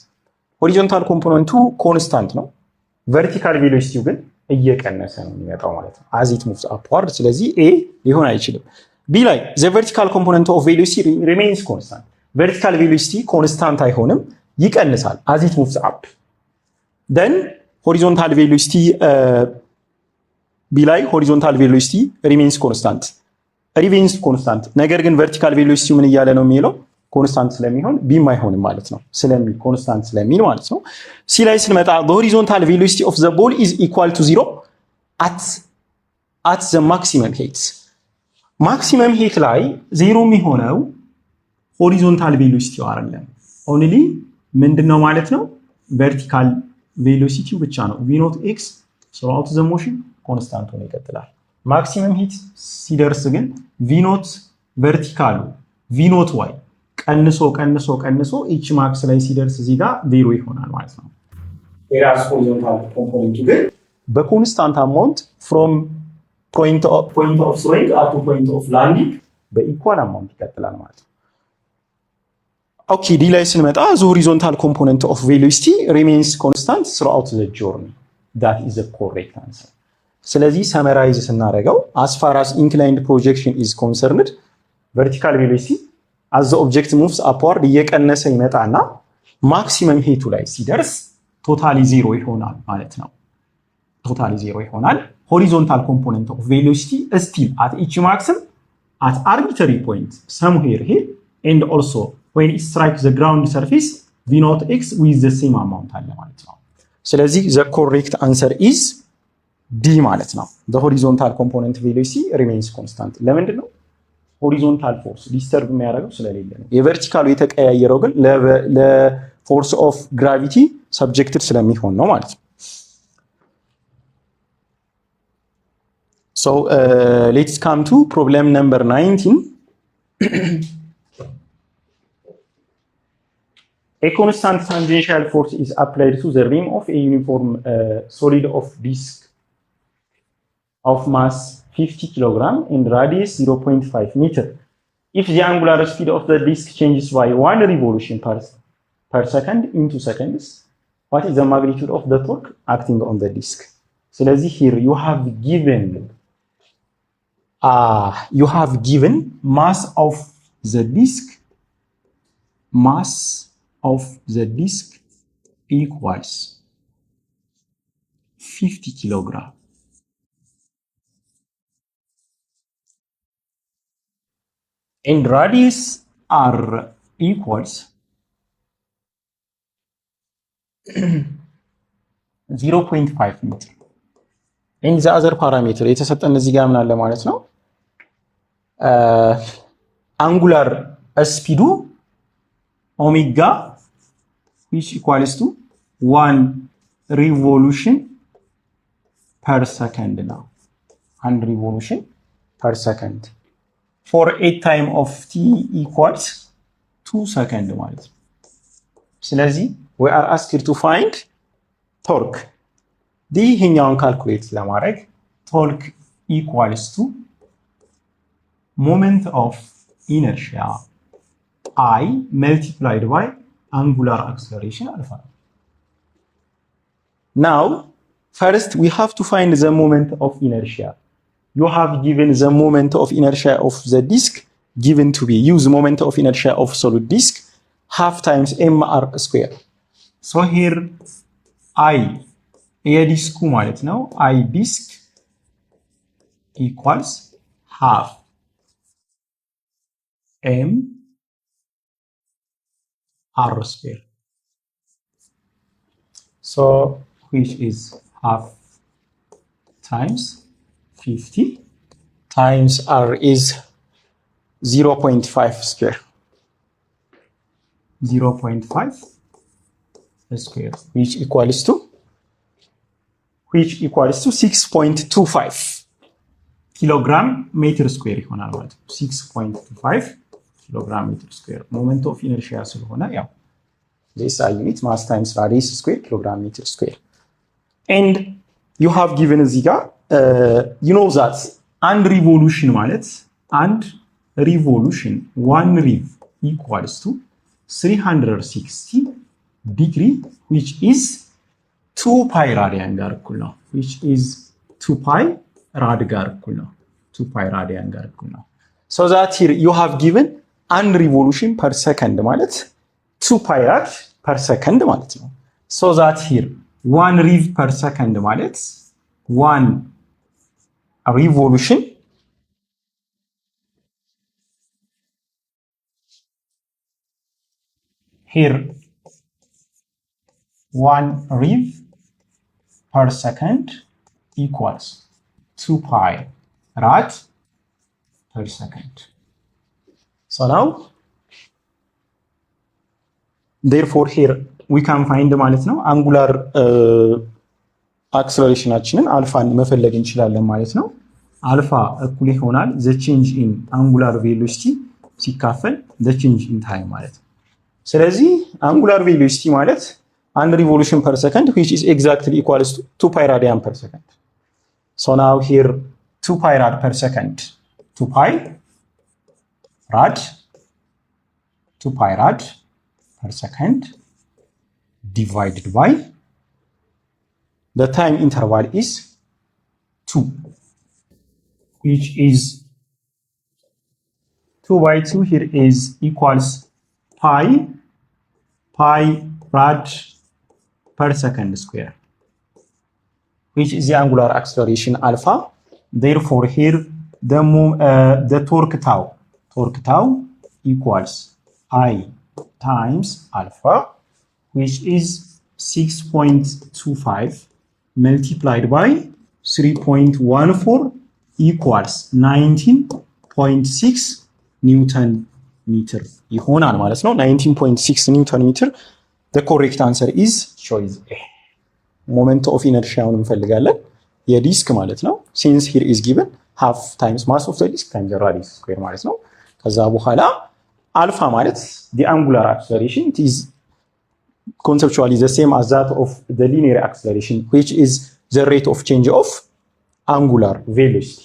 horizontal component constant ነው vertical velocity ግን እየቀነሰ ነው የሚመጣው ማለት ነው as it moves upward ስለዚህ A ሊሆን አይችልም B ላይ the vertical component of velocity remains constant vertical velocity constant አይሆንም ይቀንሳል as it moves up then horizontal velocity B ላይ horizontal velocity remains constant ነገር ግን vertical velocity ምን እያለ ነው የሚለው ኮንስታንት ስለሚሆን ቢም አይሆንም ማለት ነው። ስለሚል ኮንስታንት ስለሚል ማለት ነው። ሲ ላይ ስንመጣ the horizontal velocity of the ball is equal to 0 at the maximum height ማክሲመም ሄት ላይ ዜሮ የሚሆነው ሆሪዞንታል ቬሎሲቲው አይደለም፣ ኦንሊ ምንድነው ማለት ነው ቨርቲካል ቬሎሲቲው ብቻ ነው። v ኖት x throughout the motion ኮንስታንት ሆኖ ይቀጥላል። ማክሲመም ሂት ሲደርስ ግን v ኖት ቨርቲካሉ v ኖት y ቀንሶ ቀንሶ ቀንሶ h ማክስ ላይ ሲደርስ እዚህ ጋር ዜሮ ይሆናል ማለት ነው። ኤራስ ሆሪዞንታል ኮምፖነንቱ ግን በኮንስታንት አማውንት ፍሮም ፖይንት ኦፍ ስትሬንግዝ አፕ ቱ ፖይንት ኦፍ ላንዲንግ በኢኳል አማውንት ይቀጥላል ማለት ነው። ኦኬ ዲ ላይ ስንመጣ the horizontal component of velocity remains constant throughout the journey that is the correct answer። ስለዚህ ሰመራይዝ ስናደርገው as far as inclined projection is concerned vertical velocity as the object moves upward እየቀነሰ ይመጣና ማክሲመም ሄቱ ላይ ሲደርስ ቶታሊ ዜሮ ይሆናል ማለት ነው። ቶታሊ ዜሮ ይሆናል። horizontal component of velocity still at each maximum at arbitrary point somewhere here and also when it strikes the ground surface v naught x with the same amount አለ ማለት ነው። ስለዚህ the correct answer is D ማለት ነው። the horizontal component velocity remains constant ለምንድን ነው? ሆሪዞንታል ፎርስ ዲስተርብ የሚያደርገው ስለሌለ ነው። የቨርቲካሉ የተቀያየረው ግን ለፎርስ ኦፍ ግራቪቲ ሰብጀክትድ ስለሚሆን ነው ማለት ነው። So let's come to problem number 19. A constant tangential force is applied to the rim of a uniform solid of disk of mass 50 kg and radius 0.5 meter. If the angular speed of the disk changes by 1 revolution per second in 2 seconds, what is the magnitude of the torque acting on the disk? So here you have given mass of the disk equals 50 kilogram. And radius are equals 0.5 meter. And the other parameter የተሰጠን እዚህ ጋር ምን አለ ማለት ነው? አንጉላር ስፒዱ ኦሜጋ which equals to 1 revolution per second ነው። 1 revolution per second for a time of t equals 2 seconds ማለት ነው። ስለዚህ we are asked to find torque ይሄኛውን ካልኩሌት ለማድረግ torque equals to moment of inertia I multiplied by angular acceleration alpha. Now first we have to find the moment of inertia. You have given the moment of inertia of the disk given to be use moment of inertia of solid disk half times mr square. So here I የዲስኩ ማለት ነው I disk equals half m r square. So which is half times 50 times r is 0.5 square. 0.5 square which equals to 6.25 kilogram meter square ይሆናል ማለት ነው። 6.25 kilogram meter square moment of inertia ስለሆነ ያው SI unit mass times radius square kilogram meter square. And you have given እዚህ ጋር you know that አንድ revolution ማለት አንድ revolution one rev equals to 360 degree which is 2 pi radian ጋር እኩል ነው which is 2 pi rad ጋር እኩል ነው 2 pi radian ጋር እኩል ነው። so that here you have given አንድ revolution per second ማለት 2 pi rad per second ማለት ነው። so that here 1 rev per second ማለት 1 revolution here 1 rev per second equals 2 pi rad per second. So now therefore here we can find ማለት ነው አንጉላር አክሰለሬሽናችንን አልፋን መፈለግ እንችላለን ማለት ነው። አልፋ እኩል ይሆናል the change in angular velocity ሲካፈል the change in time ማለት ነው። ስለዚህ angular velocity ማለት 1 revolution per second which is exactly equals to 2 pi radian per second. So now here 2 pi rad per second, 2 pi rad per second divided by the time interval is 2, which is 2 by 2 here is equals pi rad per second square, which is the angular acceleration alpha. Therefore here the torque tau equals I times alpha, which is 6.25 multiplied by 3.14 equals 19.6 Newton meter ይሆናል ማለት ነው። 19.6 Newton meter. The correct answer is choice A. Moment of inertia እንፈልጋለን የዲስክ ማለት ነው። Since here is given half times mass of the disk times the radius square ማለት ነው። ከዛ በኋላ አልፋ ማለት the angular acceleration, it is conceptually the same as that of the linear acceleration, which is the rate of change of angular velocity.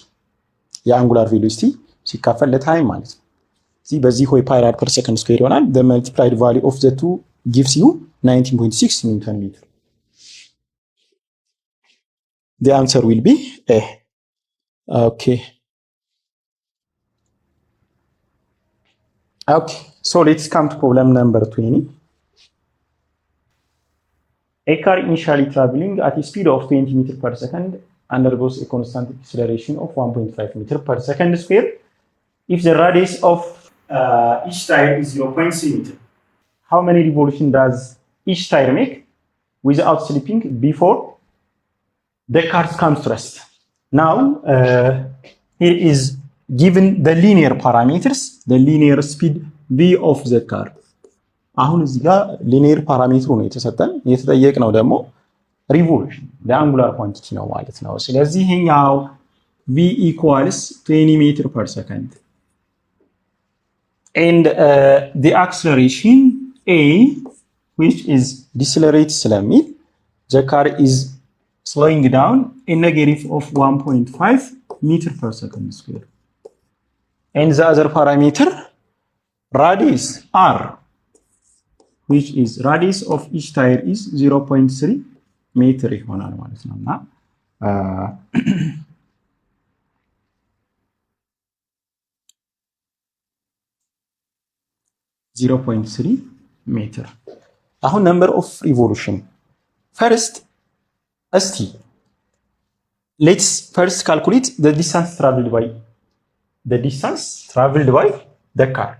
የአንጉላር velocity ሲካፈል ለታይም ማለት ነው። እዚህ በዚህ ሆይ pi rad per second square ይሆናል። the multiplied value of the two gives you 19.6 Newton meter. The answer will be A. Okay, so let's come to problem number 20. A car initially traveling at a speed of 20 meters per second undergoes a constant acceleration of 1.5 meters per second square if the radius of each tire is 0.3 meters. How many revolutions does each tire make without slipping before the car comes to rest? Now here is given the linear parameters, the linear speed v of the car. አሁን እዚህ ጋር ሊኒየር ፓራሜትሩ ነው የተሰጠን። የተጠየቅነው ደግሞ ሪቮሉሽን ለአንጉላር ኳንቲቲ ነው ማለት ነው። ስለዚህ ይሄኛው v equals 20 meter per second and the acceleration a, which is decelerate ስለሚል the car is slowing down a negative of 1.5 meter per second square and the other parameter radius r, which is radius of each tire is 0.3 meter ይሆናል ማለት ነውና 0.3 meter. አሁን number of revolution first let's first calculate the distance traveled by the car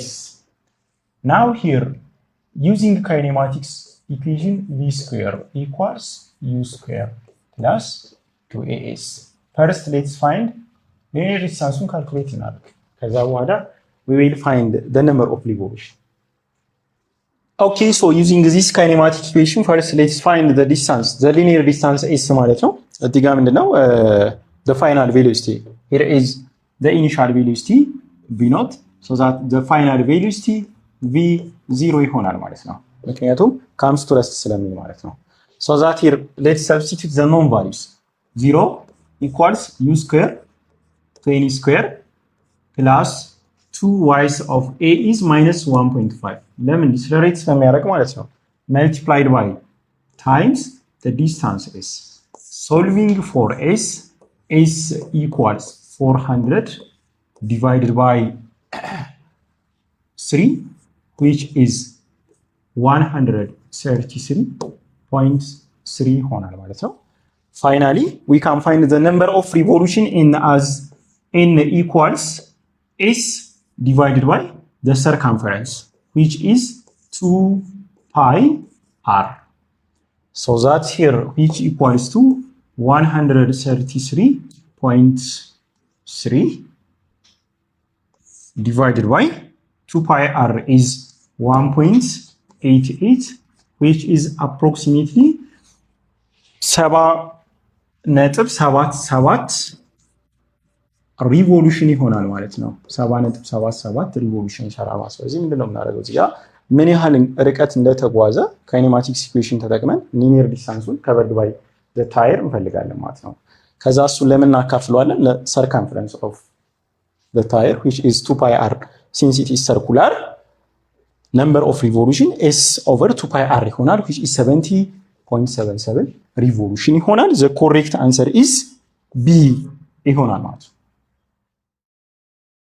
s. Now here using kinematics equation v square equals u square plus 2as. First let's find linear distance calculate እናድርግ። ከዛ በኋላ we will find the number of revolution. Okay, so using this kinematic equation first let's find the distance, the linear distance s ማለት ነው። እዚህ ጋር ምንድነው the final velocity, here is the initial velocity v naught, so that the final velocity v0 ይሆናል ማለት ነው። ምክንያቱም comes to rest ስለሚል ማለት ነው። so that here let's substitute the known values. 0 equals u square 20 square plus 2y of a is minus 1.5. ለምን decelerate ስለሚያደርግ ማለት ነው። multiplied by times the distance s. solving for s equals 400 divided by 3, which is 133.3 ይሆናል ማለት ነው። finally we can find the number of revolution in as n equals s divided by the circumference, which is 2 pi r. So that here which equals to 133.3 divided by 2 pi r is 1.88 which is approximately 7.77 ሪቮሉሽን ይሆናል ማለት ነው። 7.77 ሪቮሉሽን ይሰራል። ስለዚህ ምንድነው የምናደርገው እዚህ ጋር ምን ያህል ርቀት እንደተጓዘ ካይኔማቲክስ ኢኩዌሽን ተጠቅመን ሊኒየር ዲስታንሱን ከቨርድ ባይ ዘ ታየር እንፈልጋለን ማለት ነው። ከዛ እሱን ለምን እናካፍለዋለን? ለሰርከምፈረንስ ኦፍ ዘ ታየር which is 2 pi r since it is circular number of revolution s over 2 pi r ይሆናል which is 70.77 revolution ይሆናል። the correct answer is b ይሆናል ማለት ነው።